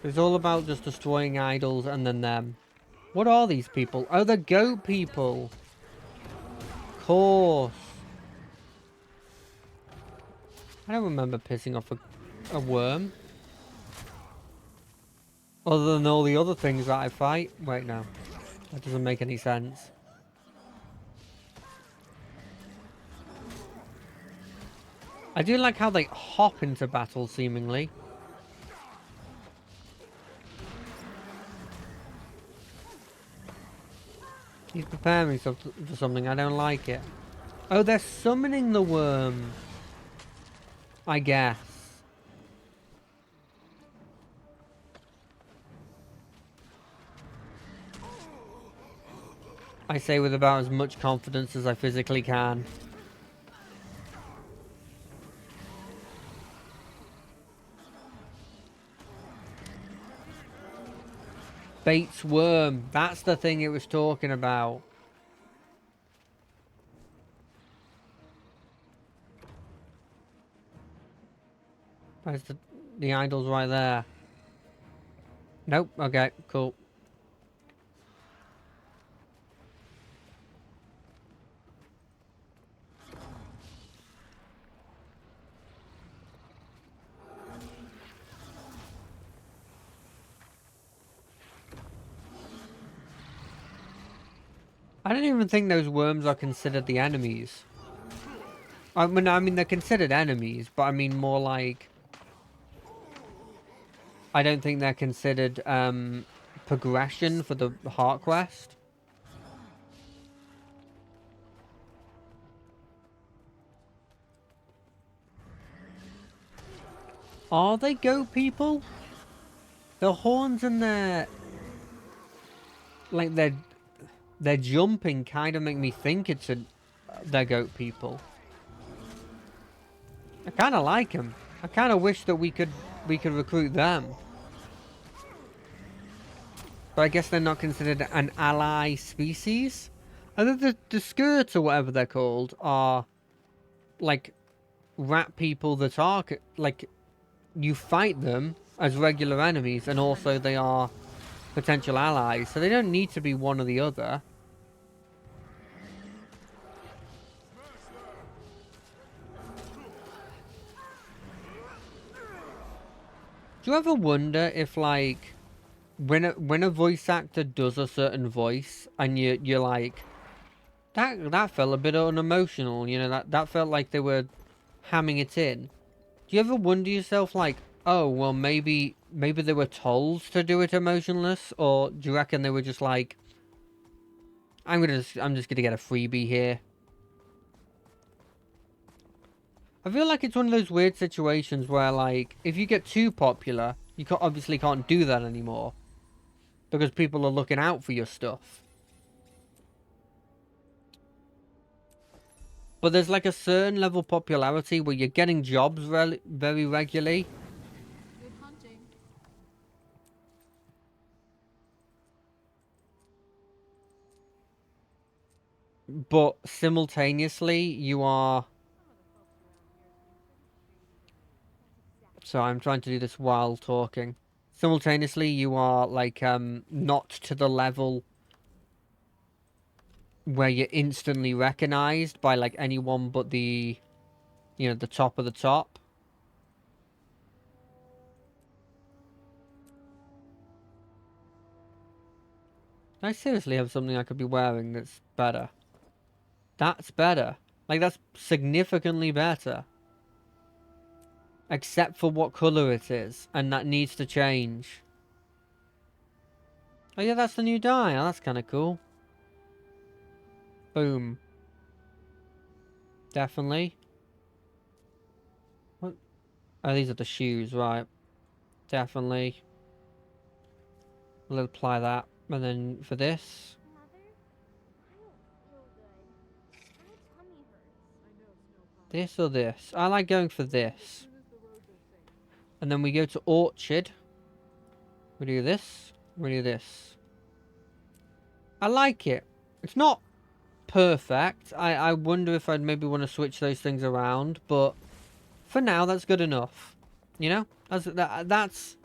It's all about just destroying idols and then them. What are these people? Oh, the goat people. Of course. I don't remember pissing off a worm. Other than all the other things that I fight. Wait, no. That doesn't make any sense. I do like how they hop into battle, seemingly. He's preparing himself for something. I don't like it. Oh, they're summoning the worm. I guess. I say with about as much confidence as I physically can. Bates worm. That's the thing it was talking about. Where's the idol's right there. Nope. Okay, cool. I don't even think those worms are considered the enemies. I mean, they're considered enemies, but I mean more like... I don't think they're considered progression for the heart quest. Are they goat people? The horns and their... like, their jumping kind of make me think they're goat people. I kind of like them. I kind of wish that we could recruit them. But I guess they're not considered an ally species. And then the skirts or whatever they're called are like rat people that are like you fight them as regular enemies, and also they are potential allies, so they don't need to be one or the other. Do you ever wonder if, like, when a voice actor does a certain voice and you're like, that felt a bit unemotional, you know, that felt like they were hamming it in. Do you ever wonder yourself, like, oh well, maybe they were told to do it emotionless, or do you reckon they were just like, I'm just gonna get a freebie here? I feel like it's one of those weird situations where, like, if you get too popular, you obviously can't do that anymore. Because people are looking out for your stuff. But there's like a certain level of popularity where you're getting jobs very regularly. Good hunting. But simultaneously, you are... So I'm trying to do this while talking. Simultaneously, you are, like, not to the level where you're instantly recognized by, like, anyone but the, you know, the top of the top. I seriously have something I could be wearing that's better. That's better. Like, that's significantly better. Except for what colour it is, and that needs to change. Oh yeah, that's the new dye. Oh, that's kind of cool. Boom. Definitely. What? Oh, these are the shoes, right. Definitely. We'll apply that. And then for this... this or this? I like going for this. And then we go to Orchard. We do this. We do this. I like it. It's not perfect. I wonder if I'd maybe want to switch those things around, but for now that's good enough. You know? That's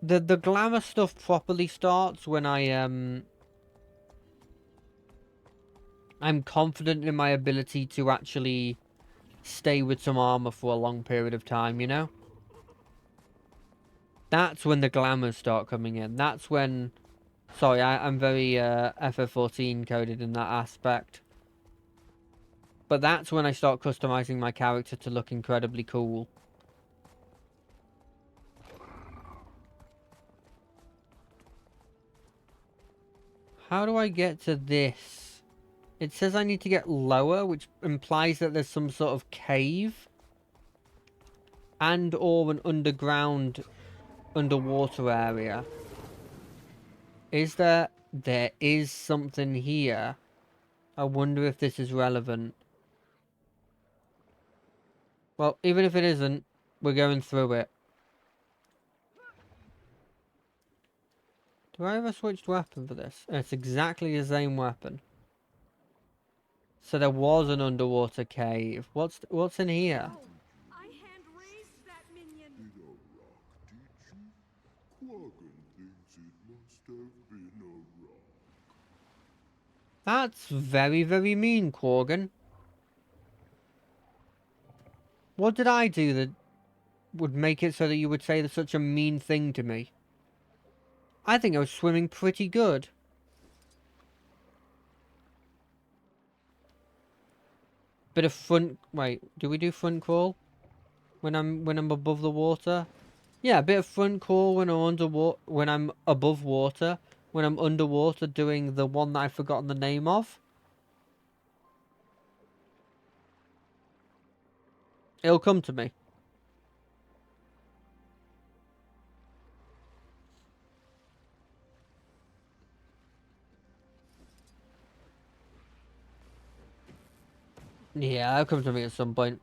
the glamour stuff properly starts when I'm confident in my ability to actually stay with some armor for a long period of time, you know? That's when the glamours start coming in. That's when... Sorry, I'm very FF14 coded in that aspect. But that's when I start customizing my character to look incredibly cool. How do I get to this? It says I need to get lower, which implies that there's some sort of cave. And or an underwater area. Is there... There is something here. I wonder if this is relevant. Well, even if it isn't, we're going through it. Do I have a switched weapon for this? It's exactly the same weapon. So there was an underwater cave. What's in here? I hand raised that minion. Did a rock teach you? Quaggan thinks it must have been a rock. That's very, very mean, Quaggan. What did I do that would make it so that you would say such a mean thing to me? I think I was swimming pretty good. Bit of front... Wait, do we do front crawl? When I'm above the water? Yeah, a bit of front crawl when I'm underwater, when I'm above water. When I'm underwater doing the one that I've forgotten the name of. It'll come to me. Yeah, it'll come to me at some point.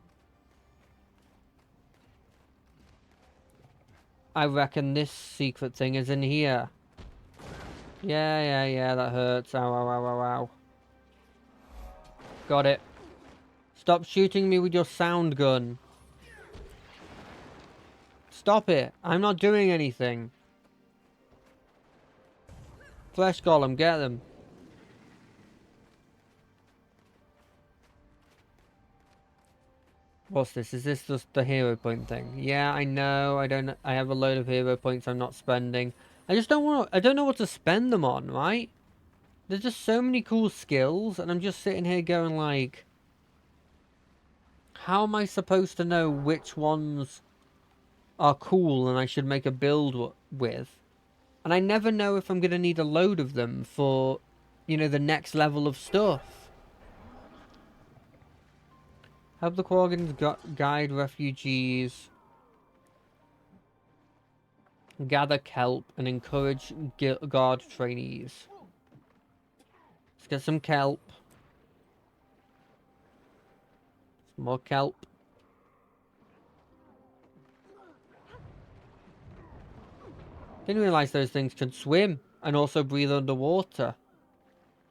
I reckon this secret thing is in here. Yeah, that hurts. Ow, ow, ow, ow, ow. Got it. Stop shooting me with your sound gun. Stop it. I'm not doing anything. Flesh Golem, get them. What's this? Is this just the hero point thing? Yeah, I know. I have a load of hero points I'm not spending. I just don't want to, I don't know what to spend them on, right? There's just so many cool skills, and I'm just sitting here going like, how am I supposed to know which ones are cool and I should make a build with? And I never know if I'm going to need a load of them for, you know, the next level of stuff. Help the Quaggans guide refugees. Gather kelp and encourage guard trainees. Let's get some kelp. Some more kelp. Didn't realize those things could swim and also breathe underwater.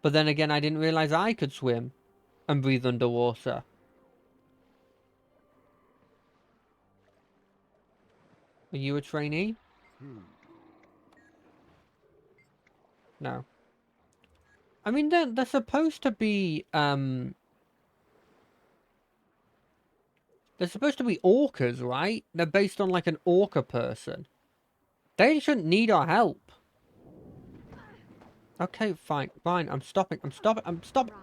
But then again, I didn't realize I could swim and breathe underwater. Are you a trainee? No. I mean, they're supposed to be, they're supposed to be orcas, right? They're based on, like, an orca person. They shouldn't need our help. Okay, fine, fine. I'm stopping. I'm stopping. I'm stopping.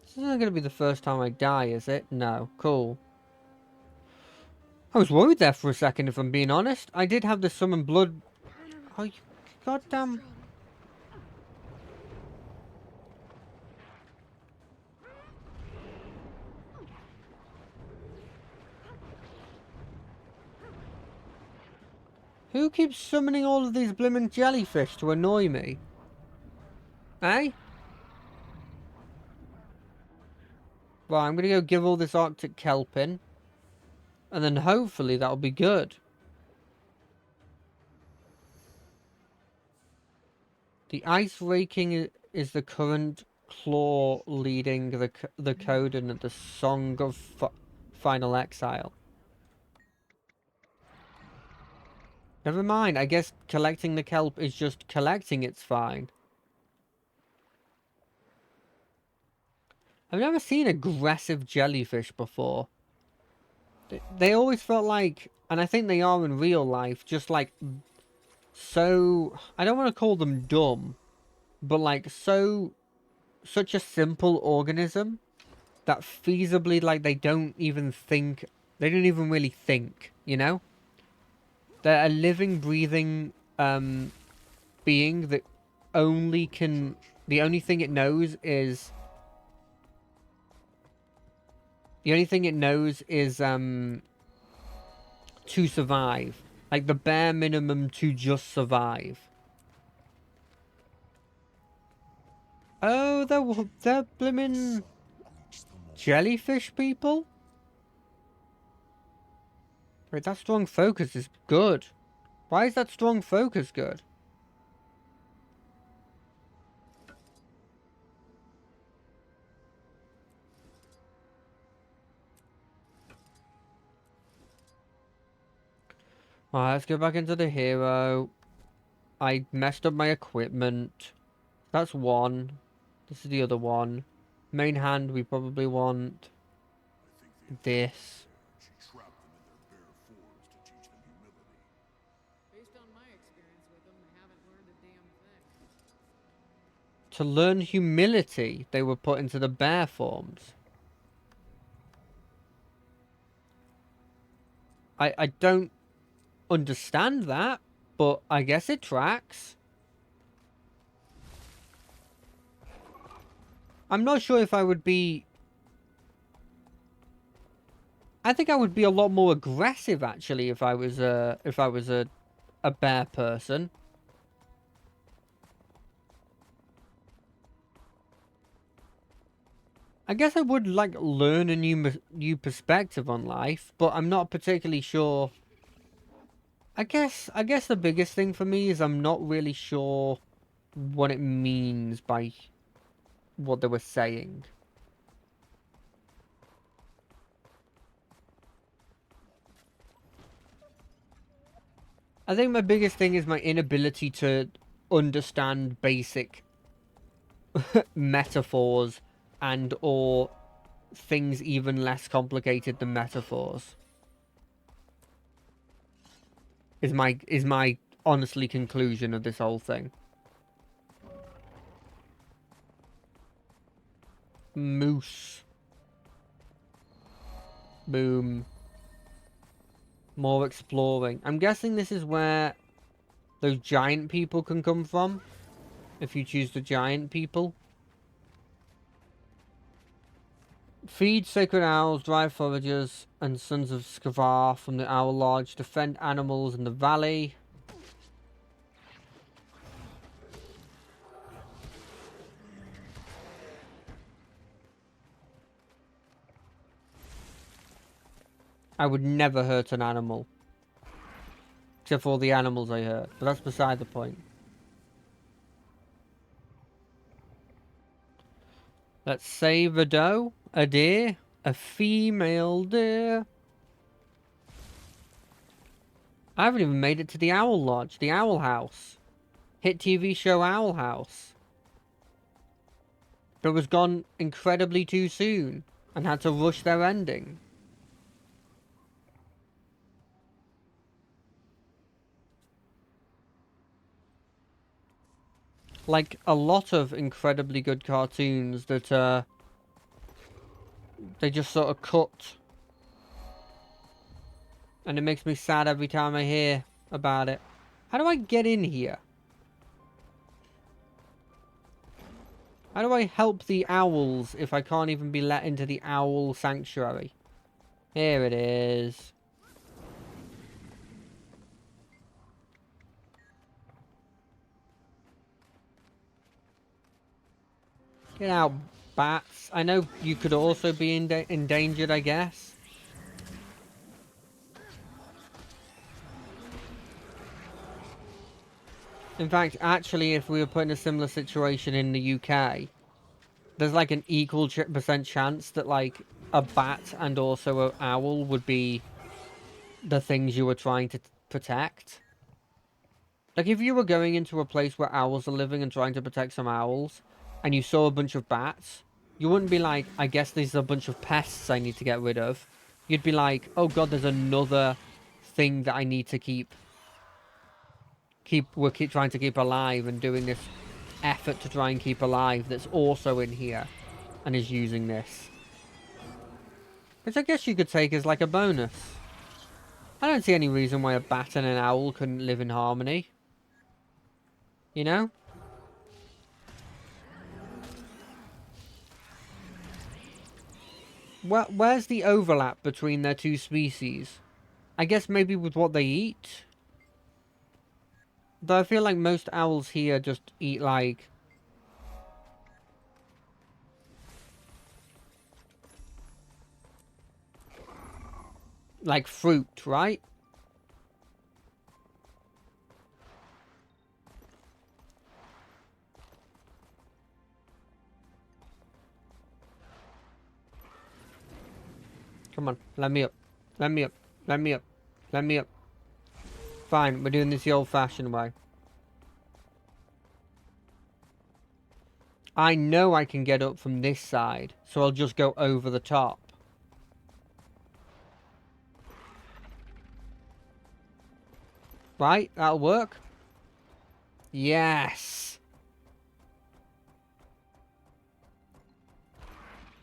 This isn't going to be the first time I die, is it? No. Cool. I was worried there for a second, if I'm being honest. I did have the summon blood. Oh, you goddamn. Who keeps summoning all of these blimmin' jellyfish to annoy me? Eh? Well, I'm gonna go give all this Arctic kelp in. And then hopefully that'll be good. The ice raking is the current claw leading the code in the Song of Final Exile. Never mind, I guess collecting the kelp is just collecting it's fine. I've never seen aggressive jellyfish before. They always felt like, and I think they are in real life, just like, so, I don't want to call them dumb, but like, such a simple organism that feasibly, like, they don't even really think, you know? They're a living, breathing, being that the only thing it knows is, to survive. Like, the bare minimum to just survive. Oh, they're blimmin' jellyfish people? Wait, that strong focus is good. Why is that strong focus good? Alright, let's go back into the hero. I messed up my equipment. That's one. This is the other one. Main hand we probably want. This. She trapped them in their bare forms to teach them humility. Based on my experience with them, they haven't learned a damn thing. To learn humility, they were put into the bear forms. I don't understand that, but I guess it tracks. I'm not sure if I would be... I think I would be a lot more aggressive, actually, if I was a bear person. I guess I would, like, learn a new perspective on life, but I'm not particularly sure. I guess the biggest thing for me is I'm not really sure what it means by what they were saying. I think my biggest thing is my inability to understand basic metaphors and or things even less complicated than metaphors. Is my honestly conclusion of this whole thing. Moose. Boom. More exploring. I'm guessing this is where those giant people can come from. If you choose the giant people. Feed sacred owls, drive foragers, and sons of Skavar from the Owl Lodge. Defend animals in the valley. I would never hurt an animal. Except for all the animals I hurt. But that's beside the point. Let's save a doe. A deer. A female deer. I haven't even made it to the Owl Lodge. The Owl House. Hit TV show Owl House. But was gone incredibly too soon. And had to rush their ending. Like a lot of incredibly good cartoons that they just sort of cut. And it makes me sad every time I hear about it. How do I get in here? How do I help the owls if I can't even be let into the owl sanctuary? Here it is. Get out, bats. I know you could also be endangered, I guess. In fact, actually, if we were put in a similar situation in the UK, there's like an equal percent chance that like a bat and also an owl would be the things you were trying to protect. Like if you were going into a place where owls are living and trying to protect some owls, and you saw a bunch of bats, you wouldn't be like, I guess there's a bunch of pests I need to get rid of. You'd be like, oh god, there's another thing that I need to keep trying to keep alive and doing this effort to try and keep alive that's also in here and is using this. Which I guess you could take as like a bonus. I don't see any reason why a bat and an owl couldn't live in harmony. You know? Where's the overlap between their two species? I guess maybe with what they eat? Though I feel like most owls here just eat like like fruit, right? Come on, let me up. Let me up. Let me up. Let me up. Fine, we're doing this the old-fashioned way. I know I can get up from this side, so I'll just go over the top. Right? That'll work. Yes!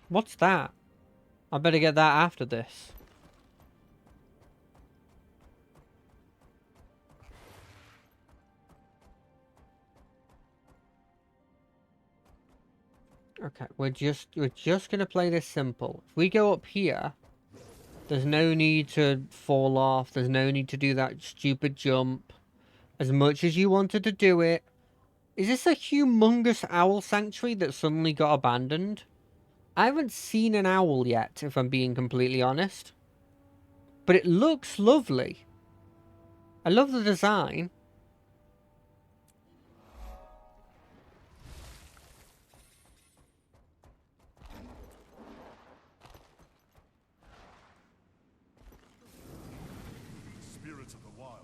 What's that? I better get that after this. Okay, we're just gonna play this simple. If we go up here, there's no need to fall off. There's no need to do that stupid jump. As much as you wanted to do it. Is this a humongous owl sanctuary that suddenly got abandoned? I haven't seen an owl yet, if I'm being completely honest. But it looks lovely. I love the design.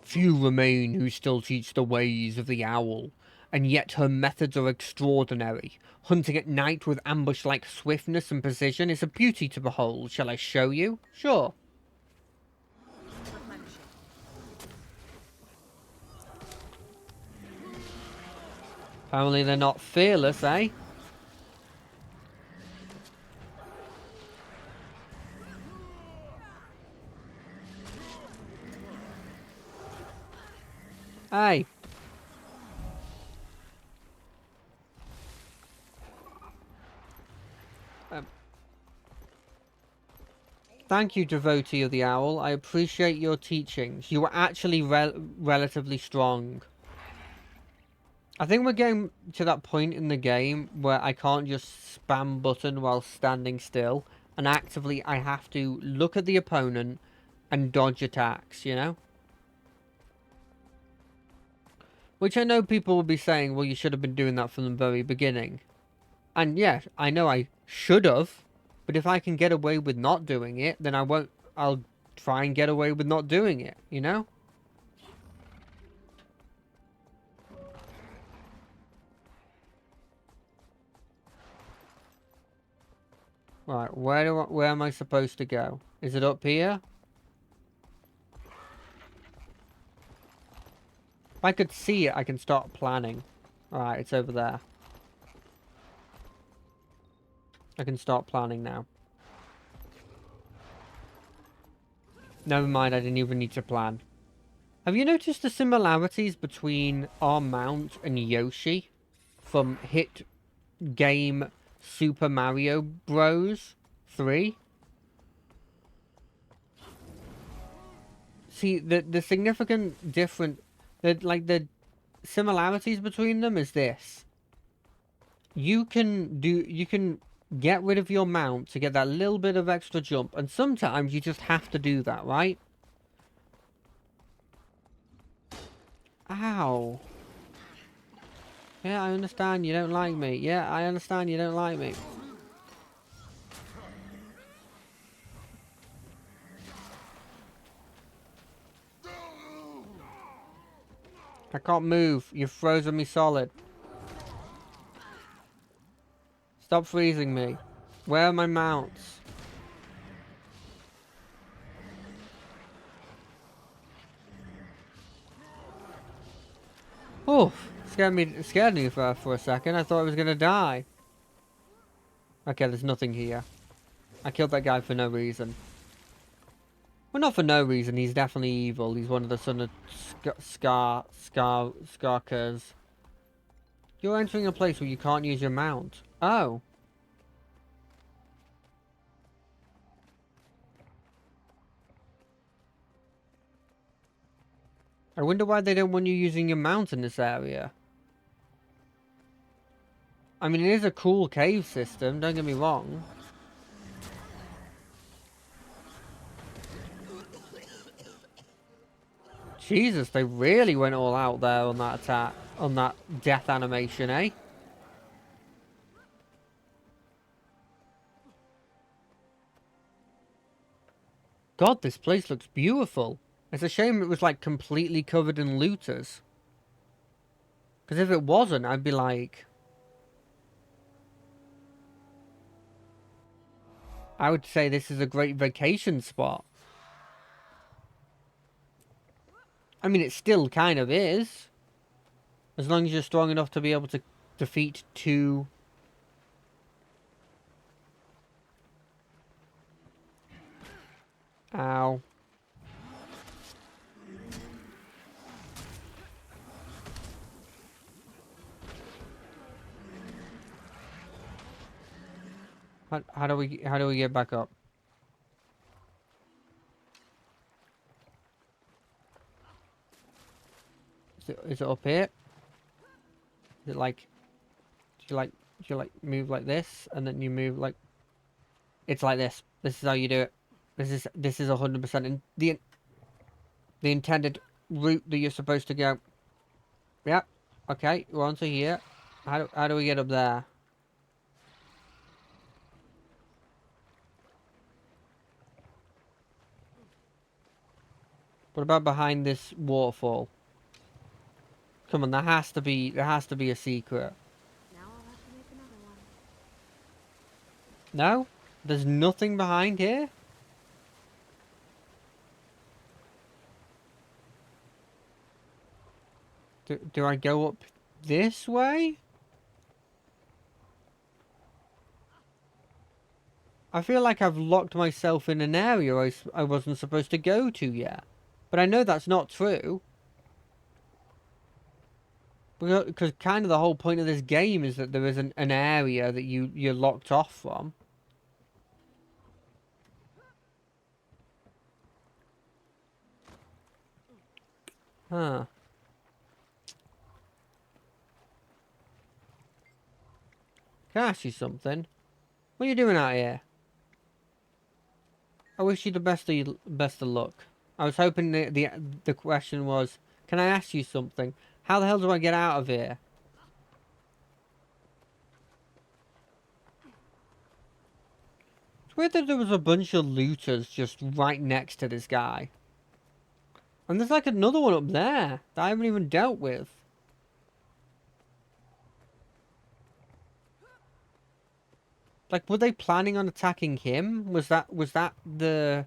Few remain who still teach the ways of the owl, and yet her methods are extraordinary. Hunting at night with ambush-like swiftness and precision is a beauty to behold. Shall I show you? Sure. Apparently they're not fearless, eh? Hey. Thank you, devotee of the owl. I appreciate your teachings. You were actually relatively strong. I think we're getting to that point in the game where I can't just spam button while standing still. And actively, I have to look at the opponent and dodge attacks, you know? Which I know people will be saying, well, you should have been doing that from the very beginning. And yeah, I know I should have. But if I can get away with not doing it, then I'll try and get away with not doing it, you know? Right, where am I supposed to go? Is it up here? If I could see it, I can start planning. Alright, it's over there. I can start planning now. Never mind, I didn't even need to plan. Have you noticed the similarities between our mount and Yoshi from hit game Super Mario Bros. 3? See, the significant difference, the similarities between them is this. You can get rid of your mount to get that little bit of extra jump, and sometimes you just have to do that, right? Ow. Yeah, I understand you don't like me. Yeah, I understand you don't like me. I can't move. You've frozen me solid. Stop freezing me. Where are my mounts? Oh, scared me for a second. I thought I was gonna die. Okay, there's nothing here. I killed that guy for no reason. Well, not for no reason. He's definitely evil. He's one of the son of Skarkers. You're entering a place where you can't use your mount. Oh. I wonder why they don't want you using your mount in this area. I mean, it is a cool cave system, don't get me wrong. Jesus, they really went all out there on that attack, on that death animation, eh? God, this place looks beautiful. It's a shame it was like completely covered in looters. Because if it wasn't, I'd be like... I would say this is a great vacation spot. I mean, it still kind of is. As long as you're strong enough to be able to defeat 2... Ow. How do we get back up? Is it up here? Is it like... Do you like move like this and then you move like... It's like this. This is how you do it. This is 100% in the intended route that you're supposed to go. Yep. Okay, we're onto here. How do we get up there? What about behind this waterfall? Come on, there has to be a secret. Now I'll have to make another one. No? There's nothing behind here? Do I go up this way? I feel like I've locked myself in an area I wasn't supposed to go to yet. But I know that's not true. Because kind of the whole point of this game is that there is an area that you're locked off from. Huh. Can I ask you something? What are you doing out here? I wish you the best of luck. I was hoping the question was, can I ask you something? How the hell do I get out of here? It's weird that there was a bunch of looters just right next to this guy. And there's like another one up there that I haven't even dealt with. Like, were they planning on attacking him? Was that the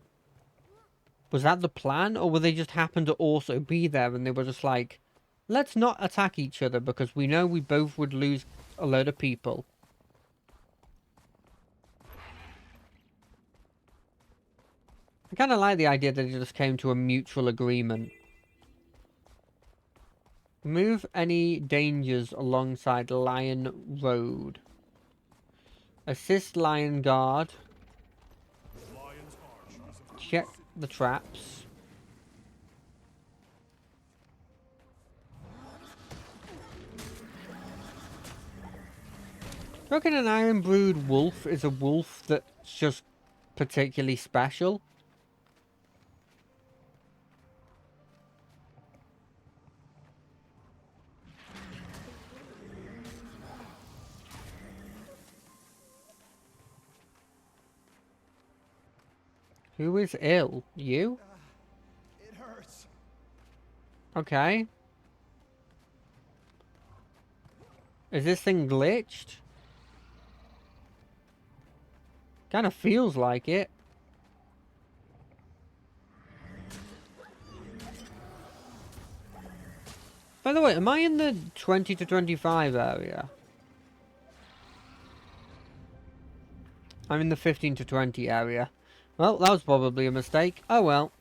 plan? Or were they just happened to also be there and they were just like, let's not attack each other because we know we both would lose a load of people. I kind of like the idea that it just came to a mutual agreement. Move any dangers alongside Lion Road. Assist Lion Guard. Check the traps. I reckon an Iron Brood wolf is a wolf that's just particularly special. Who is ill? You? It hurts. Okay. Is this thing glitched? Kind of feels like it. By the way, am I in the 20 to 25 area? I'm in the 15 to 20 area. Well, that was probably a mistake. Oh well.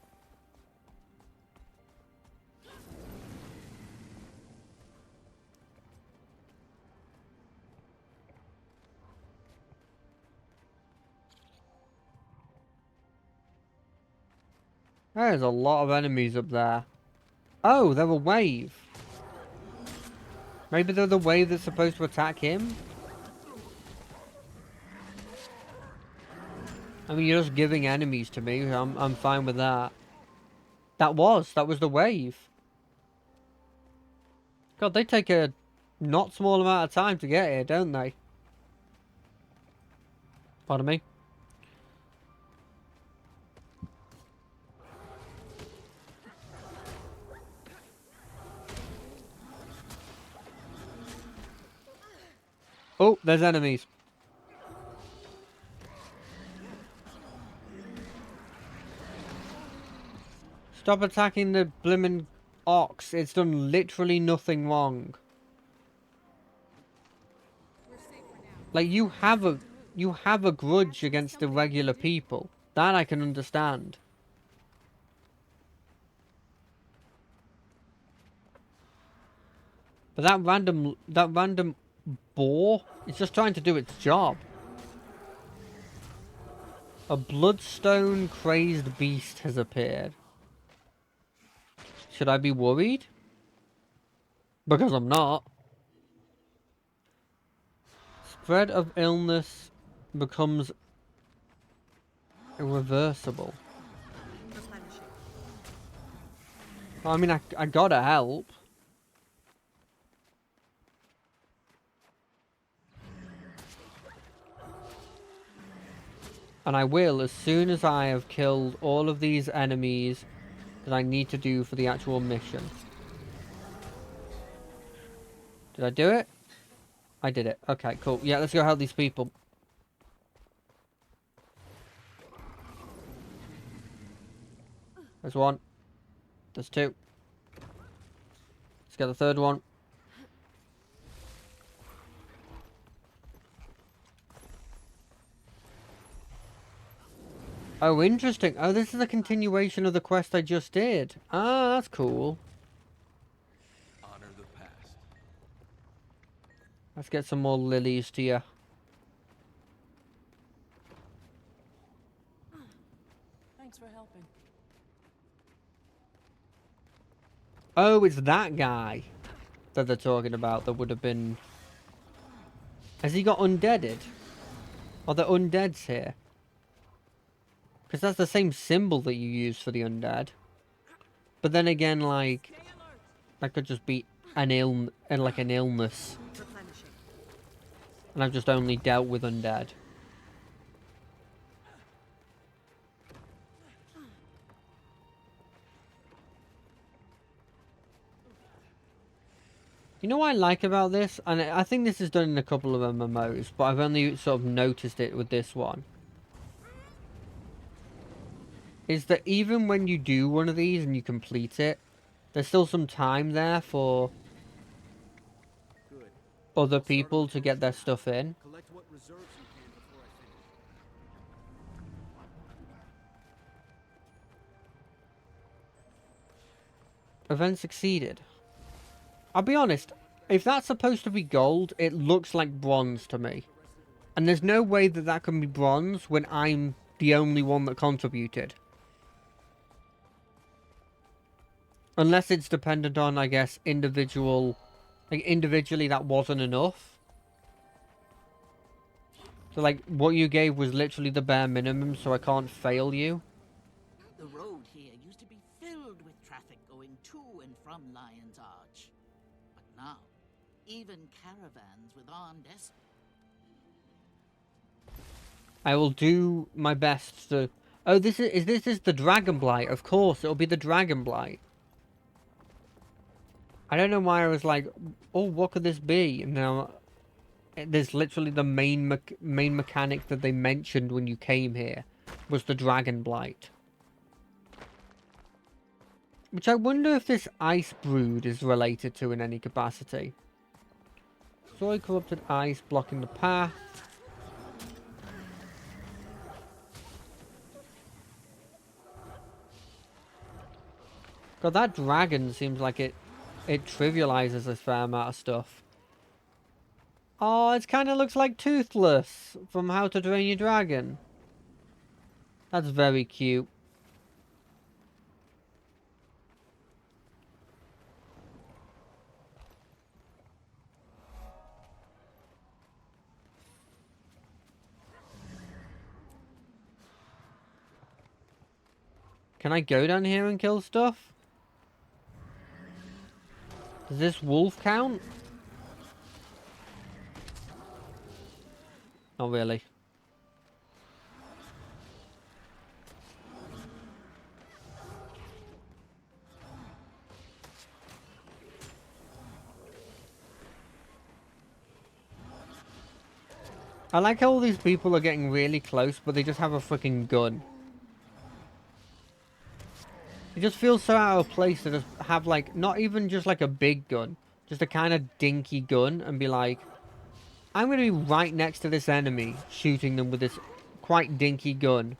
There's a lot of enemies up there. Oh, they're a wave. Maybe they're the wave that's supposed to attack him? I mean, you're just giving enemies to me. I'm fine with that. That was the wave. God, they take a not small amount of time to get here, don't they? Pardon me. Oh, there's enemies. Stop attacking the blimmin' ox. It's done literally nothing wrong. Like, you have a grudge against the regular people. That I can understand. But that random boar is just trying to do its job. A bloodstone crazed beast has appeared. Should I be worried? Because I'm not. Spread of illness becomes irreversible. I mean, I gotta help. And I will as soon as I have killed all of these enemies that I need to do for the actual mission. Did I do it? I did it. Okay, cool. Yeah, let's go help these people. There's one. There's two. Let's get the third one. Oh, interesting. Oh, this is a continuation of the quest I just did. Ah, that's cool. Honor the past. Let's get some more lilies to you. Thanks for helping. Oh, it's that guy that they're talking about that would have been... Has he got undeaded? Are the undeads here? Because that's the same symbol that you use for the undead. But then again, like... That could just be an illness. And I've just only dealt with undead. You know what I like about this? And I think this is done in a couple of MMOs, but I've only sort of noticed it with this one. Is that even when you do one of these and you complete it, there's still some time there for other people to get their stuff in. Collect what reserves you can before I finish. Event succeeded. I'll be honest, if that's supposed to be gold, it looks like bronze to me. And there's no way that that can be bronze when I'm the only one that contributed. Unless it's dependent on, I guess, individual... Like, individually that wasn't enough. So, like, what you gave was literally the bare minimum, so I can't fail you. The road here used to be filled with traffic going to and from Lion's Arch. But now, even caravans with armed escorts... I will do my best to... Oh, this is the Dragonblight. Of course, it'll be the Dragonblight. I don't know why I was like, oh, what could this be? And now, there's literally the main mechanic that they mentioned when you came here was the Dragonblight. Which I wonder if this ice brood is related to in any capacity. Soy corrupted ice blocking the path. God, that dragon seems like it trivializes a fair amount of stuff. Oh, it kind of looks like Toothless from How to Train Your Dragon. That's very cute. Can I go down here and kill stuff? Does this wolf count? Not really. I like how all these people are getting really close, but they just have a freaking gun. It just feels so out of place to just have, like, not even just like a big gun, just a kind of dinky gun, and be like, I'm going to be right next to this enemy, shooting them with this quite dinky gun.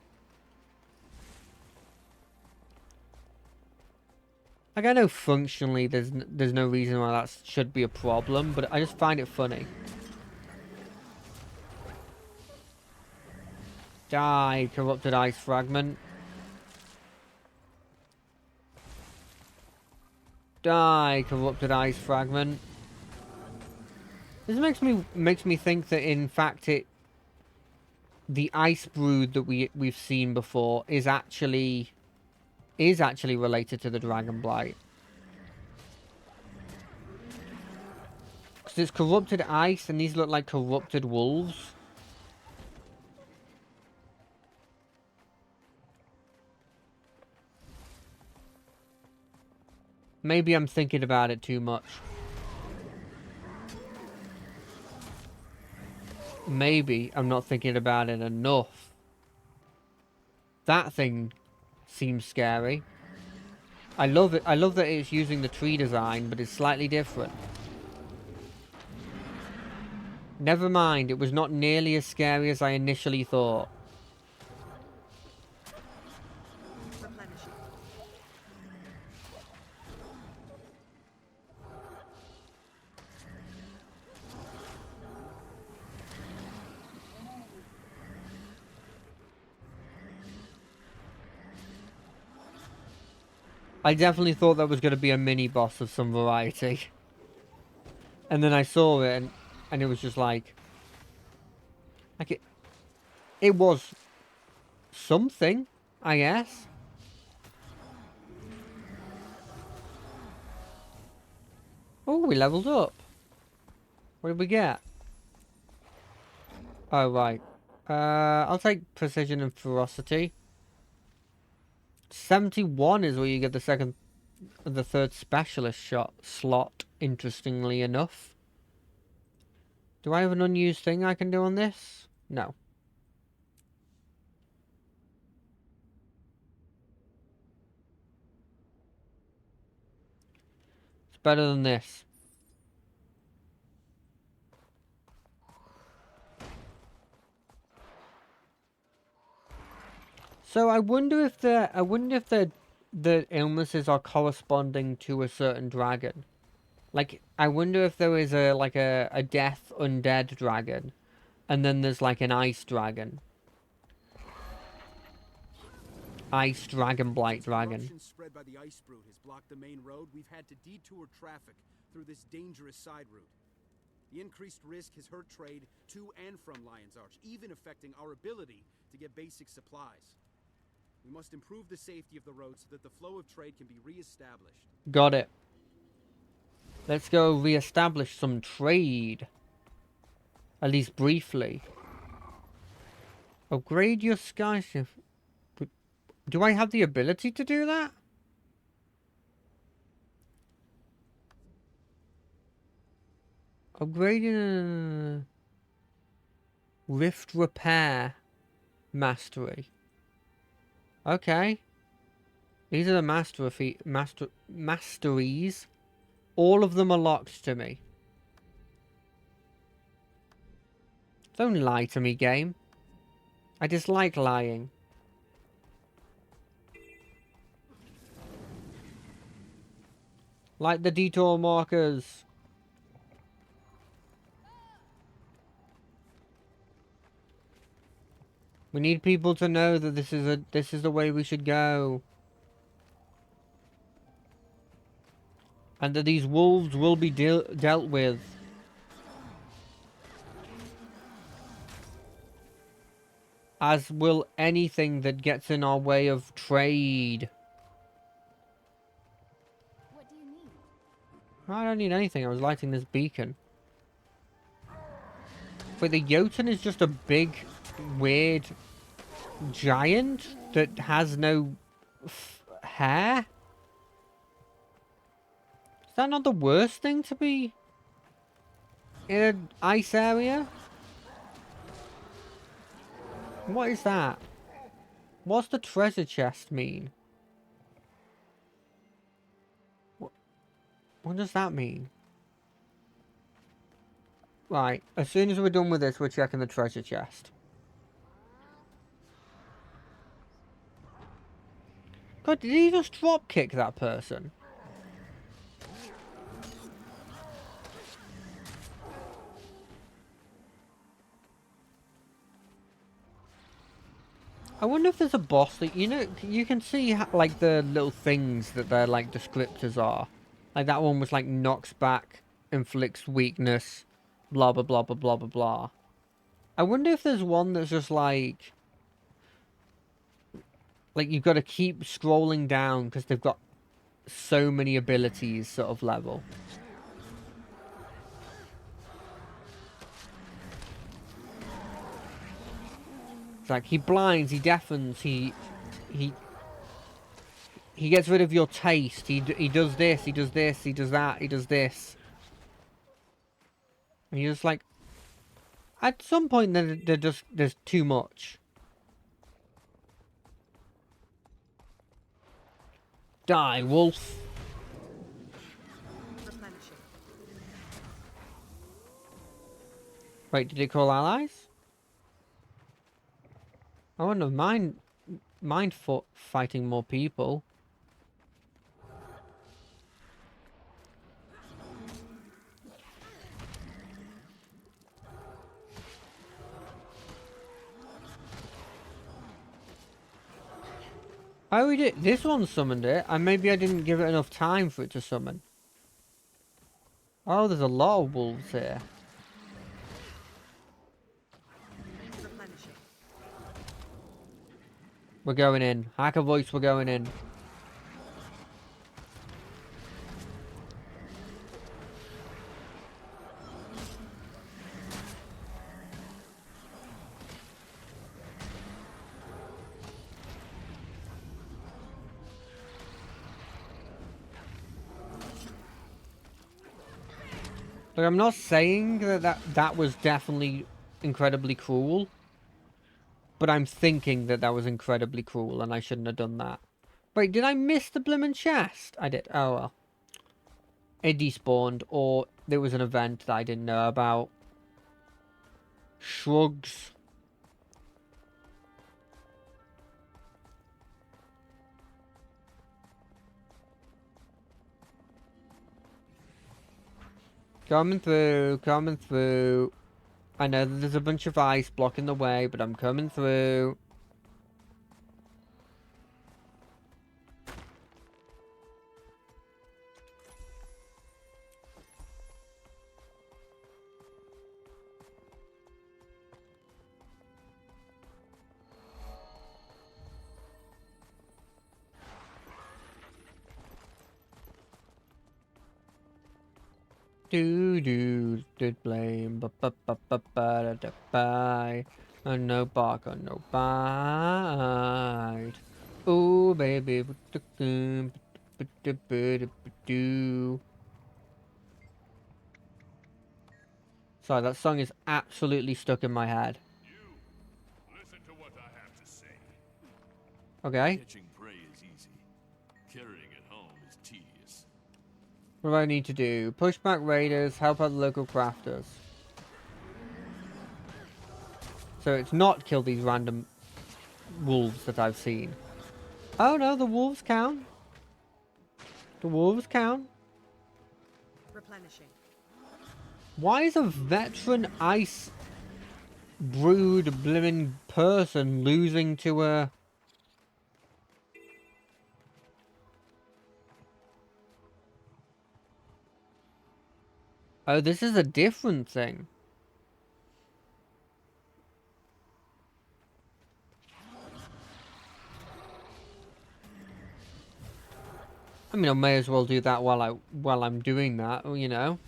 Like, I know functionally there's no reason why that should be a problem, but I just find it funny. Die, corrupted ice fragment. Die, corrupted ice fragment. This makes me think that in fact the ice brood that we've seen before is actually related to the dragon blight. Because it's corrupted ice and these look like corrupted wolves. Maybe I'm thinking about it too much. Maybe I'm not thinking about it enough. That thing seems scary. I love it. I love that it's using the tree design, but it's slightly different. Never mind, it was not nearly as scary as I initially thought. I definitely thought that was going to be a mini-boss of some variety. And then I saw it, and it was just like it was something, I guess. Oh, we leveled up. What did we get? Oh, right. I'll take precision and ferocity. 71 is where you get the third specialist slot, interestingly enough. Do I have an unused thing I can do on this? No. It's better than this. So I wonder if the illnesses are corresponding to a certain dragon. Like, I wonder if there is a death undead dragon, and then there's like an ice dragon. Ice dragon blight dragon. Corruption spread by the ice brood has blocked the main road. We've had to detour traffic through this dangerous side route. The increased risk has hurt trade to and from Lion's Arch, even affecting our ability to get basic supplies. We must improve the safety of the road so that the flow of trade can be re-established. Got it. Let's go re-establish some trade. At least briefly. Upgrade your skyshift. Do I have the ability to do that? Upgrading Rift Repair Mastery. Okay. These are the masteries. All of them are locked to me. Don't lie to me, game. I dislike lying. Like the detour markers. We need people to know that this is the way we should go. And that these wolves will be dealt with. As will anything that gets in our way of trade. What do you need? I don't need anything. I was lighting this beacon. Wait, the Jotun is just a big, weird giant that has no hair? Is that not the worst thing to be in an ice area? What is that? What's the treasure chest mean? What does that mean? Right, as soon as we're done with this, we're checking the treasure chest. God, did he just drop kick that person? I wonder if there's a boss that, you know, you can see like the little things that their like descriptors are. Like that one was like knocks back, inflicts weakness, blah blah blah blah blah blah blah. I wonder if there's one that's just like you've got to keep scrolling down because they've got so many abilities sort of level. It's like he blinds, he deafens, he gets rid of your taste. He does this, he does this, he does that, he does this. And you're just like, at some point there's too much. Die, wolf. Wait, did it call allies? I wouldn't have mind fighting more people. Oh, we did. This one summoned it, and maybe I didn't give it enough time for it to summon. Oh, there's a lot of wolves here. We're going in. Hacker voice, we're going in. Look, I'm not saying that was definitely incredibly cruel. But I'm thinking that was incredibly cruel and I shouldn't have done that. Wait, did I miss the blimmin' chest? I did. Oh well. It despawned, or there was an event that I didn't know about. Shrugs. Coming through, coming through. I know that there's a bunch of ice blocking the way, but I'm coming through. Did blame, bye. And no bark on no bite. Ooh, baby, Sorry, that song is absolutely stuck in my head. Listen to what I have to say. Okay. Catching prey is easy. Carrying it home is tedious. What do I need to do? Push back raiders, help out the local crafters. So it's not kill these random wolves that I've seen. Oh no, the wolves count. The wolves count. Replenishing. Why is a veteran ice brood blimmin' person losing to a... Oh, this is a different thing. I mean, I may as well do that while I'm doing that, you know.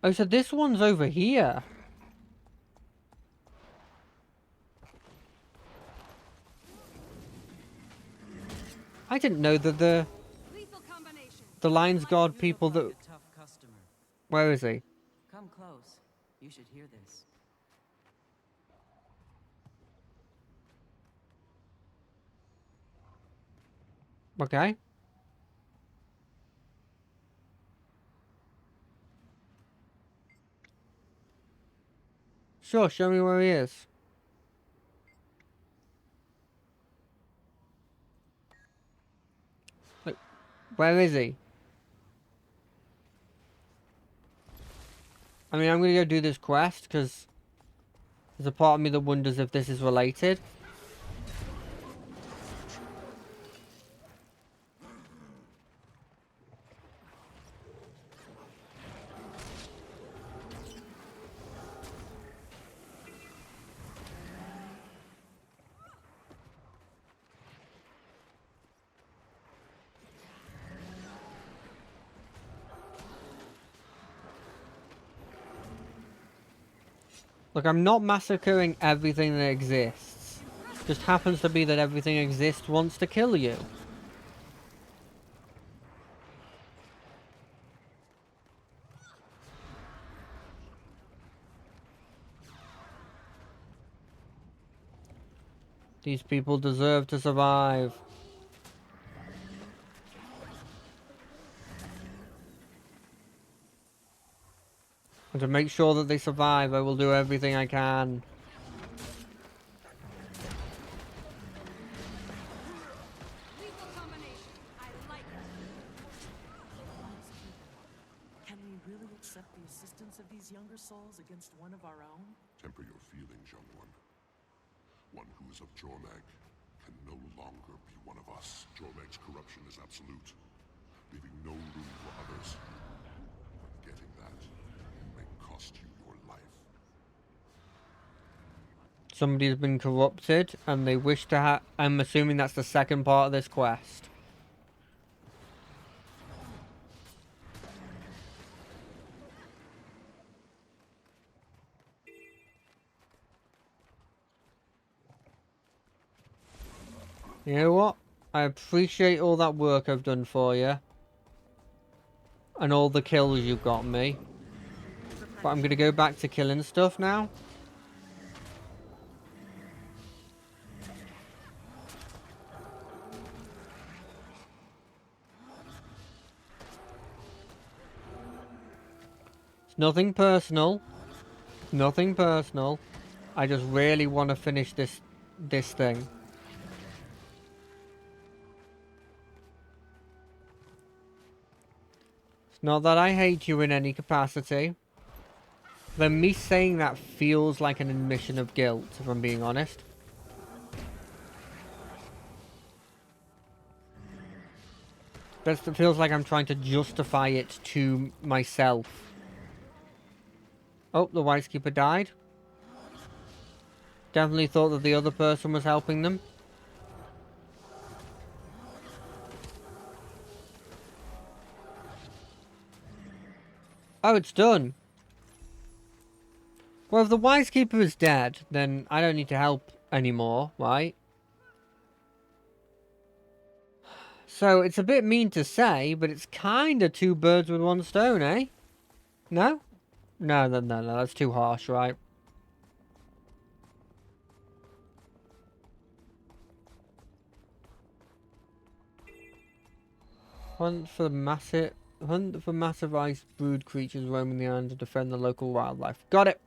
Oh, so this one's over here. I didn't know that the Lion's Guard people that... A tough customer. Where is he? Come close. You should hear this. Okay. Sure, show me where he is. Like, where is he? I mean, I'm gonna go do this quest, because there's a part of me that wonders if this is related. Look, I'm not massacring everything that exists. Just happens to be that everything exists wants to kill you. These people deserve to survive. And to make sure that they survive, I will do everything I can. Can we really accept the assistance of these younger souls against one of our own? Temper your feelings, young one. One who is of Jormag can no longer be one of us. Jormag's corruption is absolute, leaving no room for others. Getting that may cost you your life. Somebody's been corrupted, and they wish to have... I'm assuming that's the second part of this quest. You know what? I appreciate all that work I've done for you. And all the kills you've got me. But I'm gonna go back to killing stuff now. It's nothing personal. Nothing personal. I just really want to finish this thing. It's not that I hate you in any capacity. But me saying that feels like an admission of guilt, if I'm being honest. It feels like I'm trying to justify it to myself. Oh, the Wisekeeper died. Definitely thought that the other person was helping them. Oh, it's done. Well, if the Wisekeeper is dead, then I don't need to help anymore, right? So, it's a bit mean to say, but it's kind of two birds with one stone, eh? No? No, that's too harsh, right? Hunt for massive ice brood creatures roaming the island to defend the local wildlife. Got it!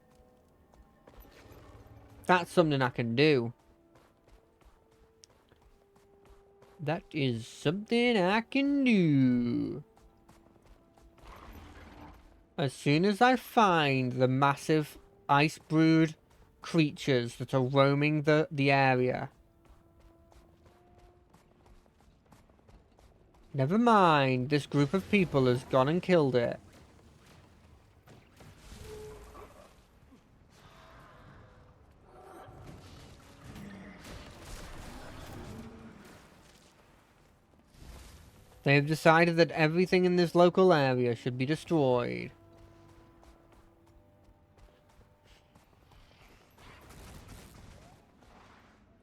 That's something I can do. That is something I can do. As soon as I find the massive ice brood creatures that are roaming the area. Never mind, this group of people has gone and killed it. They have decided that everything in this local area should be destroyed.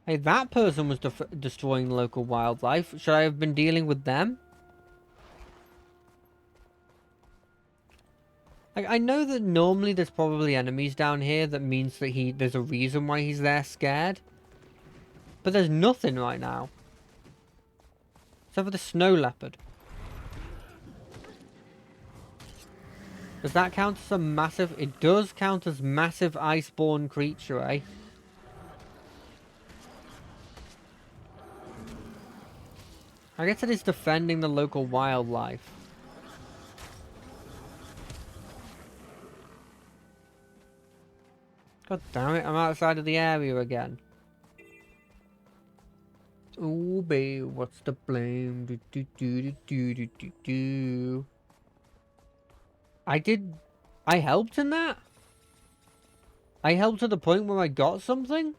Hey, that person was destroying local wildlife. Should I have been dealing with them? Like, I know that normally there's probably enemies down here that means that there's a reason why he's there scared. But there's nothing right now. Except for the snow leopard. Does that count as a massive... It does count as massive iceborne creature, eh? I guess it is defending the local wildlife. God damn it, I'm outside of the area again. Ooh, babe, what's the blame? Do, do, do, do, do, do, do, do. I helped in that? I helped to the point where I got something?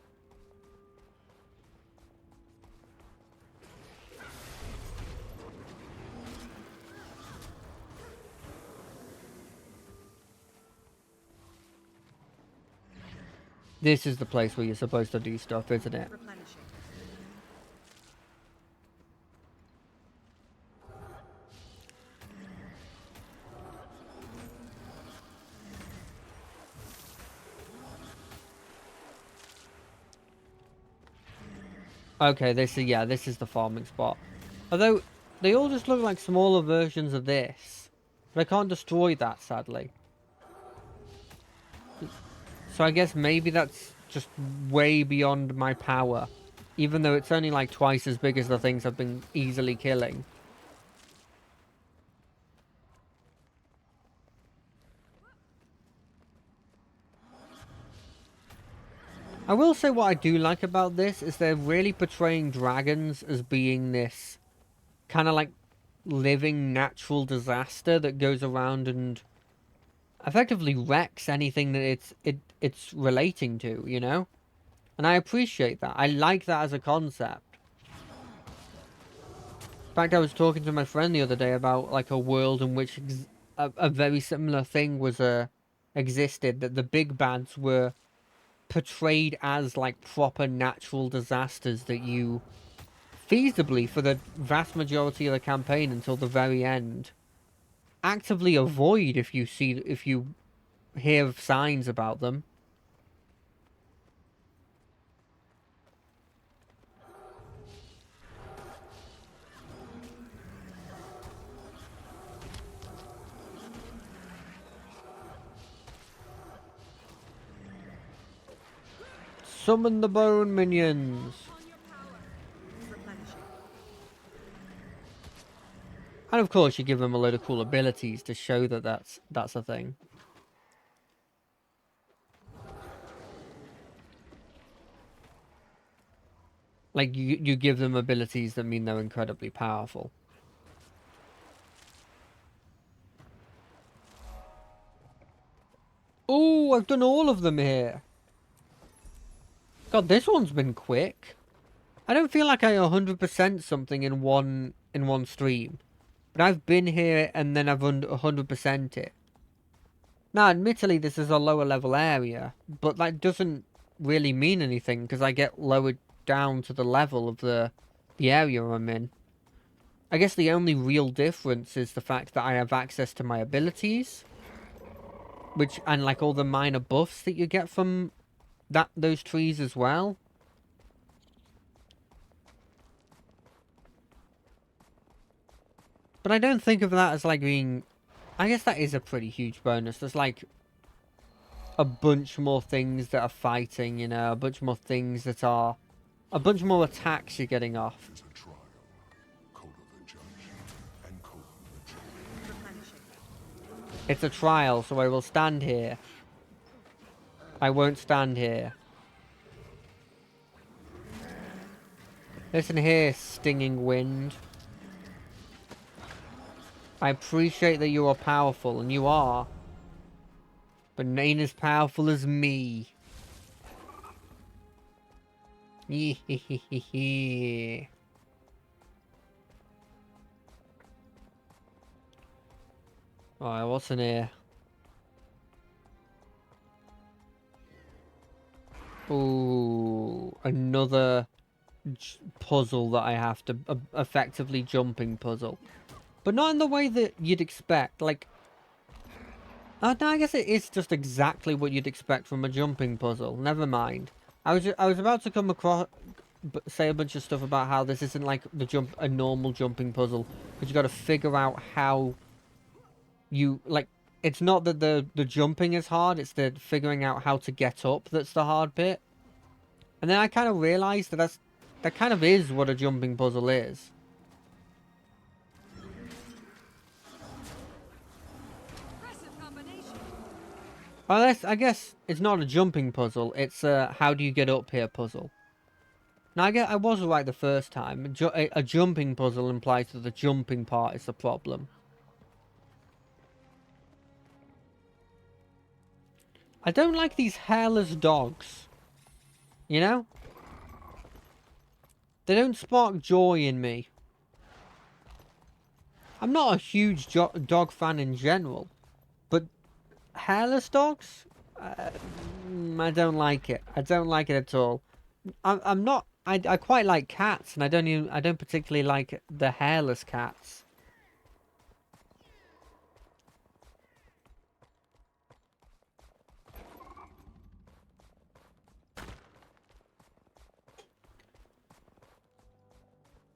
This is the place where you're supposed to do stuff, isn't it? Okay, this is the farming spot. Although, they all just look like smaller versions of this. But I can't destroy that, sadly. So I guess maybe that's just way beyond my power. Even though it's only like twice as big as the things I've been easily killing. I will say what I do like about this is they're really portraying dragons as being this kind of like living natural disaster that goes around and effectively wrecks anything that it's relating to, you know? And I appreciate that. I like that as a concept. In fact, I was talking to my friend the other day about like a world in which a very similar thing was existed, that the big bads were portrayed as like proper natural disasters that you feasibly, for the vast majority of the campaign until the very end, actively avoid if you hear signs about them. Summon the bone minions. And of course you give them a load of cool abilities to show that that's a thing. Like, you give them abilities that mean they're incredibly powerful. Oh, I've done all of them here. God, this one's been quick. I don't feel like I 100% something in one stream. But I've been here and then I've 100% it. Now, admittedly, this is a lower level area, but that doesn't really mean anything because I get lowered down to the level of the area I'm in. I guess the only real difference is the fact that I have access to my abilities, and like all the minor buffs that you get from those trees as well. But I don't think of that as like being... I guess that is a pretty huge bonus. There's like a bunch more things that are fighting, you know, a bunch more things that are... a bunch more attacks you're getting off. It's a trial, so I will stand here. I won't stand here. Listen here, stinging wind. I appreciate that you are powerful, and you are. But ain't as powerful as me. Alright, what's in here? Ooh, another puzzle that I have to... effectively jumping puzzle. But not in the way that you'd expect. Like... Oh, no, I guess it is just exactly what you'd expect from a jumping puzzle. Never mind. I was about to come across... say a bunch of stuff about how this isn't like a normal jumping puzzle. Because you got to figure out how... you... like... It's not that the jumping is hard, it's the figuring out how to get up that's the hard bit. And then I kind of realised that that kind of is what a jumping puzzle is. Unless, I guess it's not a jumping puzzle, it's a how do you get up here puzzle. Now I was right the first time. A jumping puzzle implies that the jumping part is the problem. I don't like these hairless dogs. You know? They don't spark joy in me. I'm not a huge dog fan in general. But hairless dogs? I don't like it. I don't like it at all. I'm not... I quite like cats, and I don't particularly like the hairless cats.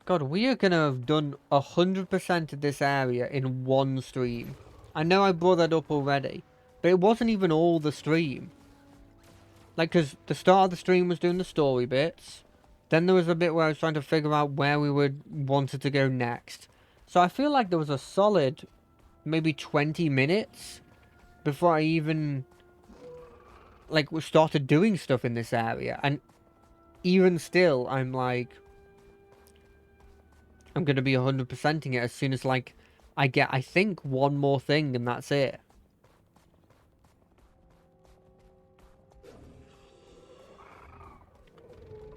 God, we are gonna have done 100% of this area in one stream. I know I brought that up already, but it wasn't even all the stream. Like, because the start of the stream was doing the story bits. Then there was a bit where I was trying to figure out where we wanted to go next. So I feel like there was a solid, maybe 20 minutes before I even, like, started doing stuff in this area. And even still, I'm like... I'm going to be 100%ing it as soon as, like, I get, I think, one more thing and that's it.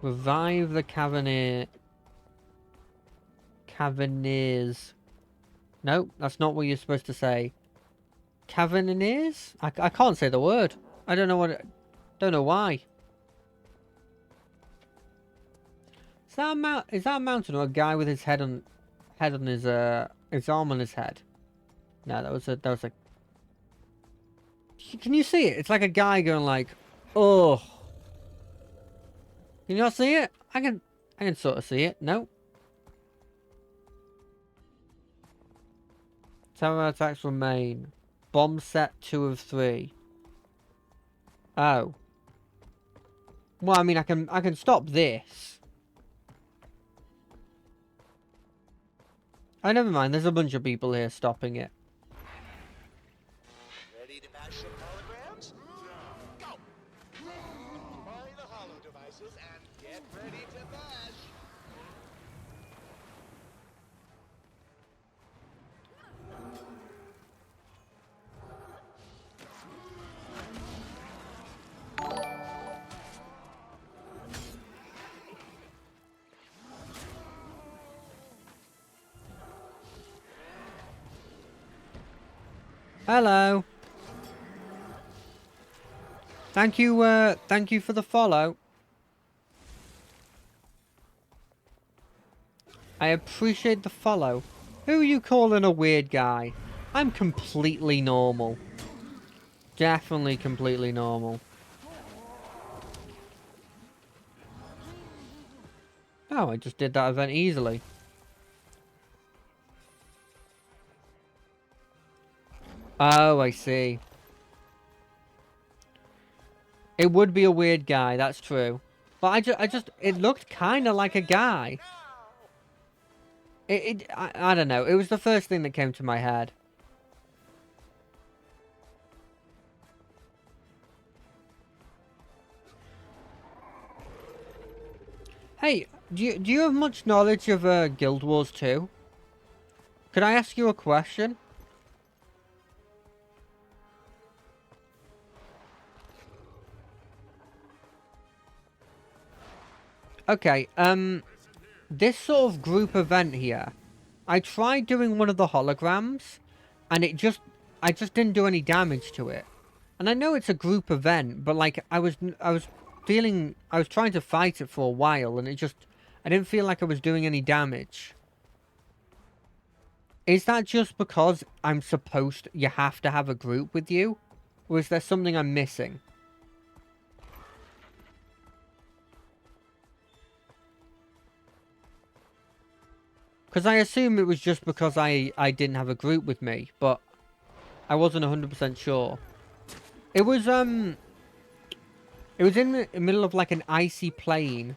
Revive the Caverniers. No, that's not what you're supposed to say. Caverniers? I can't say the word. I don't know what... don't know why. Is that a mountain or a guy with his head on his arm on his head? No, that was a Can you see it? It's like a guy going like, oh. Can you not see it? I can sort of see it. No. Terror attacks remain. Bomb set 2 of 3. Oh. Well, I mean, I can stop this. Oh, never mind. There's a bunch of people here stopping it. Ready to bash some holograms? Go! Buy the holo devices and get ready to bash. Hello. Thank you for the follow. I appreciate the follow. Who are you calling a weird guy? I'm completely normal. Definitely completely normal. Oh, I just did that event easily. Oh, I see. It would be a weird guy, that's true. But it looked kind of like a guy. I don't know. It was the first thing that came to my head. Hey, do you have much knowledge of Guild Wars 2? Could I ask you a question? Okay, this sort of group event here, I tried doing one of the holograms, and it just, I just didn't do any damage to it. And I know it's a group event, but like I was trying to fight it for a while, and I didn't feel like I was doing any damage. Is that just because you have to have a group with you? Or is there something I'm missing? Because I assume it was just because I didn't have a group with me, but I wasn't 100% sure. It was in the middle of like an icy plain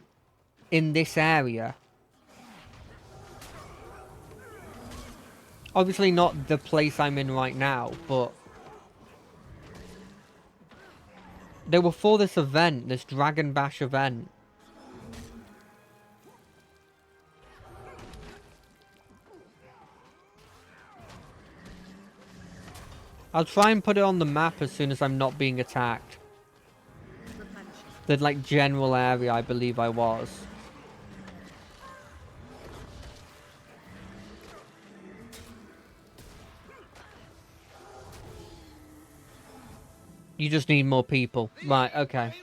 in this area. Obviously not the place I'm in right now, but they were for this event, this Dragon Bash event. I'll try and put it on the map as soon as I'm not being attacked. The like general area I believe I was. You just need more people. Right, okay.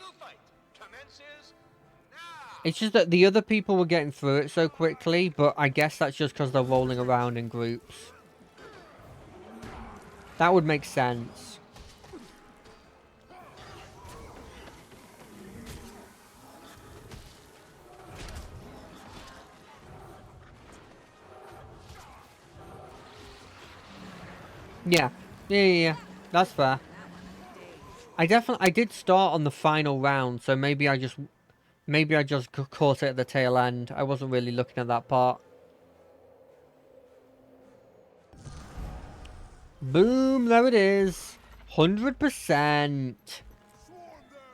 It's just that the other people were getting through it so quickly, but I guess that's just because they're rolling around in groups. That would make sense. Yeah. Yeah. That's fair. I did start on the final round, so maybe I just caught it at the tail end. I wasn't really looking at that part. Boom, there it is. 100%.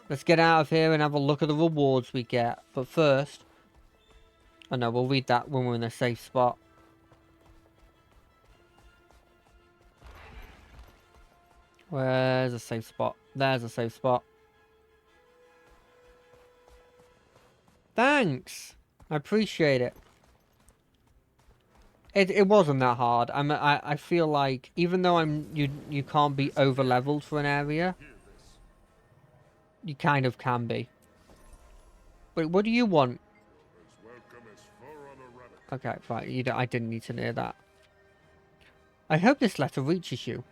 Let's get out of here and have a look at the rewards we get. But first... Oh no, we'll read that when we're in a safe spot. Where's a safe spot? There's a safe spot. Thanks! I appreciate it. It wasn't that hard. I feel like even though you can't be over leveled for an area, you kind of can be. Wait, what do you want? Okay, right. I didn't need to hear that. I hope this letter reaches you,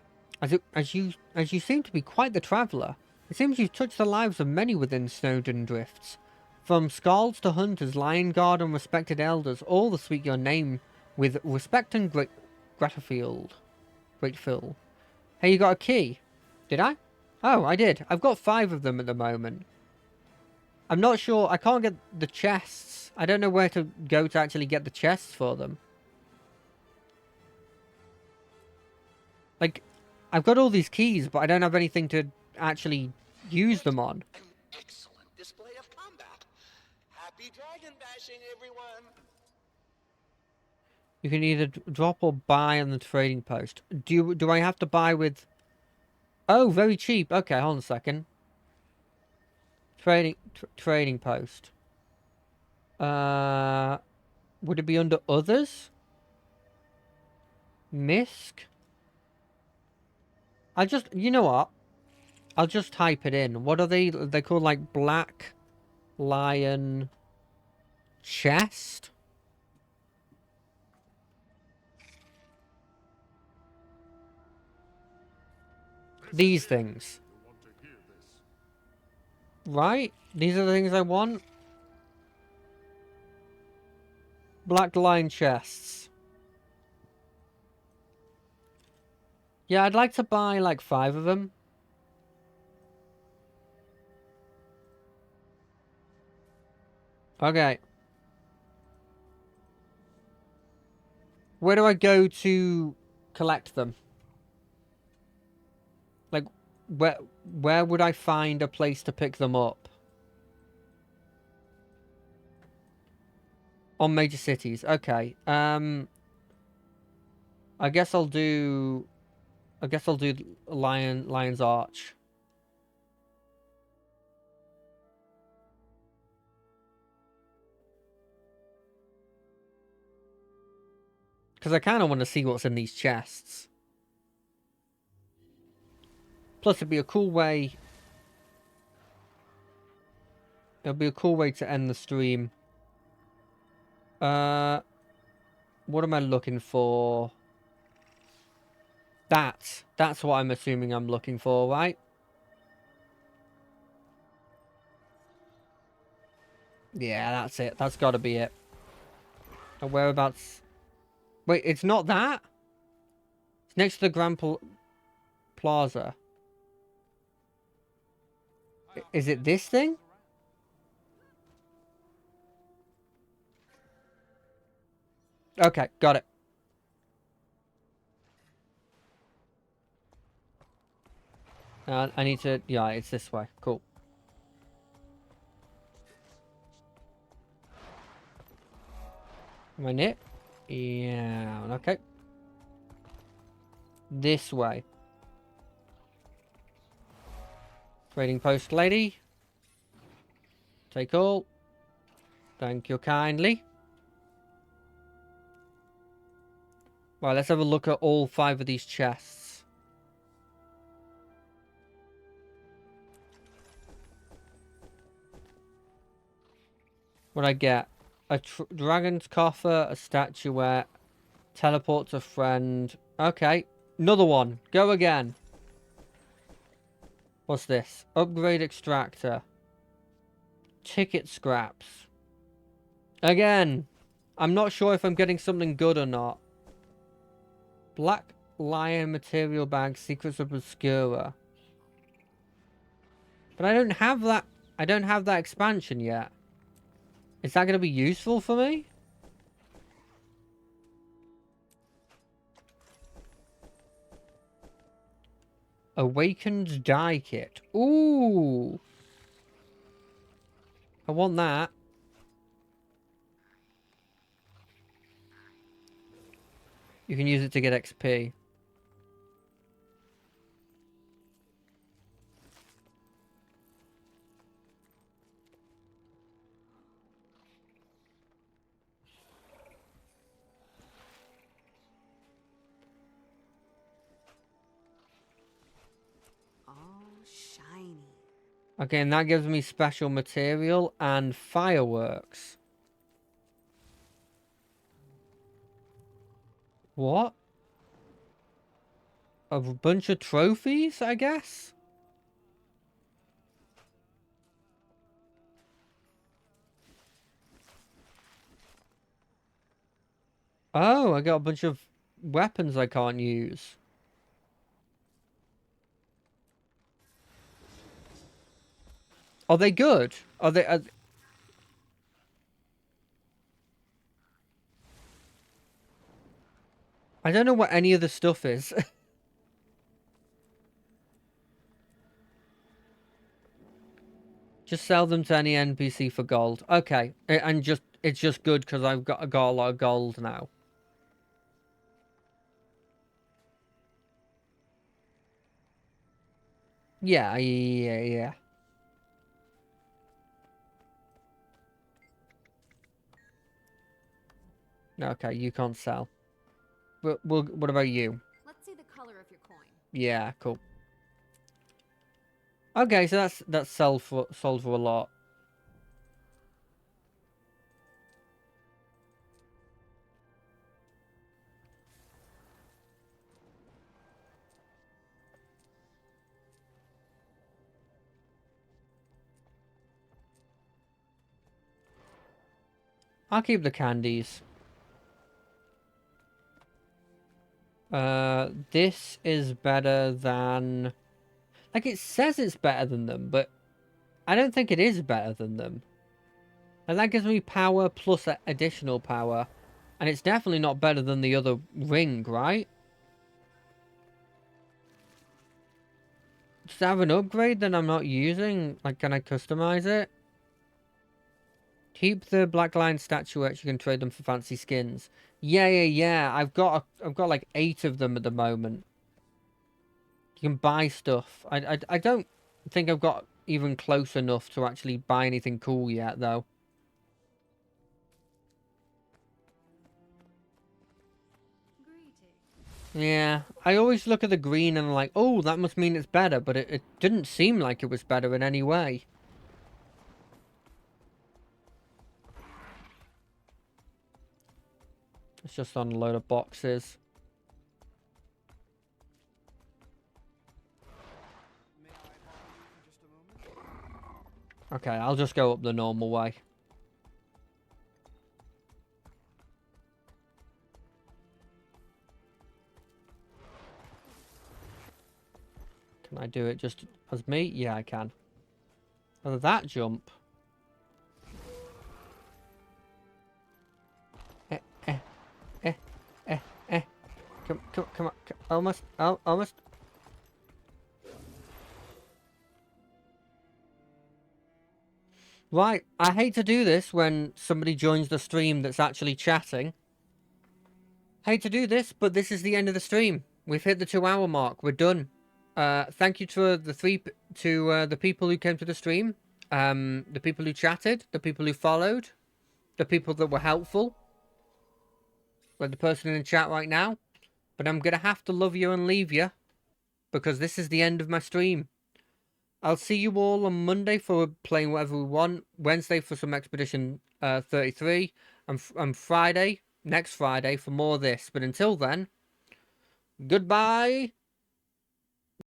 as you seem to be quite the traveller. It seems you've touched the lives of many within Snowdon Drifts. From Skalds to hunters, Lion Guard and respected elders, all that speak your name with respect and gratitude. Grateful. Hey, you got a key? Did I? Oh, I did. I've got 5 of them at the moment. I'm not sure. I can't get the chests. I don't know where to go to actually get the chests for them. Like, I've got all these keys, but I don't have anything to actually use them on. Excellent display of combat. Happy dragon bashing, everyone. You can either drop or buy on the trading post. Do I have to buy with... Oh, very cheap. Okay, hold on a second. Trading post. Would it be under others? Misk? You know what? I'll just type it in. What are they? They're called like Black Lion Chest? These things. Right? These are the things I want? Black Lion Chests. Yeah, I'd like to buy like 5 of them. Okay. Where do I go to collect them? Like, where would I find a place to pick them up? On major cities. Okay. I guess I'll do Lion's Arch. Because I kind of want to see what's in these chests. Plus, it'd be a cool way. It'll be a cool way to end the stream. What am I looking for? That's what I'm assuming I'm looking for, right? Yeah, that's it. That's got to be it. And whereabouts? Wait, it's not that? It's next to the Grand Plaza. Is it this thing? Okay, got it. I need to... Yeah, it's this way. Cool. Am I near? Yeah, okay. This way. Trading post lady. Take all. Thank you kindly. Right, let's have a look at all 5 of these chests. What'd I get? A dragon's coffer, a statuette, teleport to friend. Okay, another one. Go again. What's this? Upgrade extractor. Ticket scraps. Again. I'm not sure if I'm getting something good or not. Black Lion material bag, Secrets of Obscura. But I don't have that. I don't have that expansion yet. Is that going to be useful for me? Awakened die kit. Ooh. I want that. You can use it to get XP. Shiny. Okay, and that gives me special material and fireworks. What? A bunch of trophies, I guess? Oh, I got a bunch of weapons I can't use. Are they good? Are they... I don't know what any of the stuff is. Just sell them to any NPC for gold. Okay, and it's just good because I've got a lot of gold now. Yeah. Okay, you can't sell. What about you? Let's see the color of your coin. Yeah, cool. Okay, so that's sold for a lot. I'll keep the candies. This is better than... Like, it says it's better than them, but I don't think it is better than them. And that gives me power plus additional power. And it's definitely not better than the other ring, right? Does it have an upgrade that I'm not using? Like, can I customize it? Keep the Black Lion statuettes. You can trade them for fancy skins. Yeah. I've got like 8 of them at the moment. You can buy stuff. I don't think I've got even close enough to actually buy anything cool yet, though. Yeah, I always look at the green and I'm like, oh, that must mean it's better, but it didn't seem like it was better in any way. It's just on a load of boxes. Okay, I'll just go up the normal way. Can I do it just as me? Yeah, I can. Oh, that jump. Eh, eh, eh, eh, eh. Come on. Almost. Oh, almost. Right, I hate to do this when somebody joins the stream that's actually chatting. Hate to do this, but this is the end of the stream. We've hit the 2-hour mark. We're done. Thank you to the people who came to the stream, the people who chatted, the people who followed, the people that were helpful, like the person in the chat right now. But I'm gonna have to love you and leave you because this is the end of my stream. I'll see you all on Monday for playing whatever we want, Wednesday for some Expedition 33, and Friday, next Friday, for more of this. But until then, goodbye.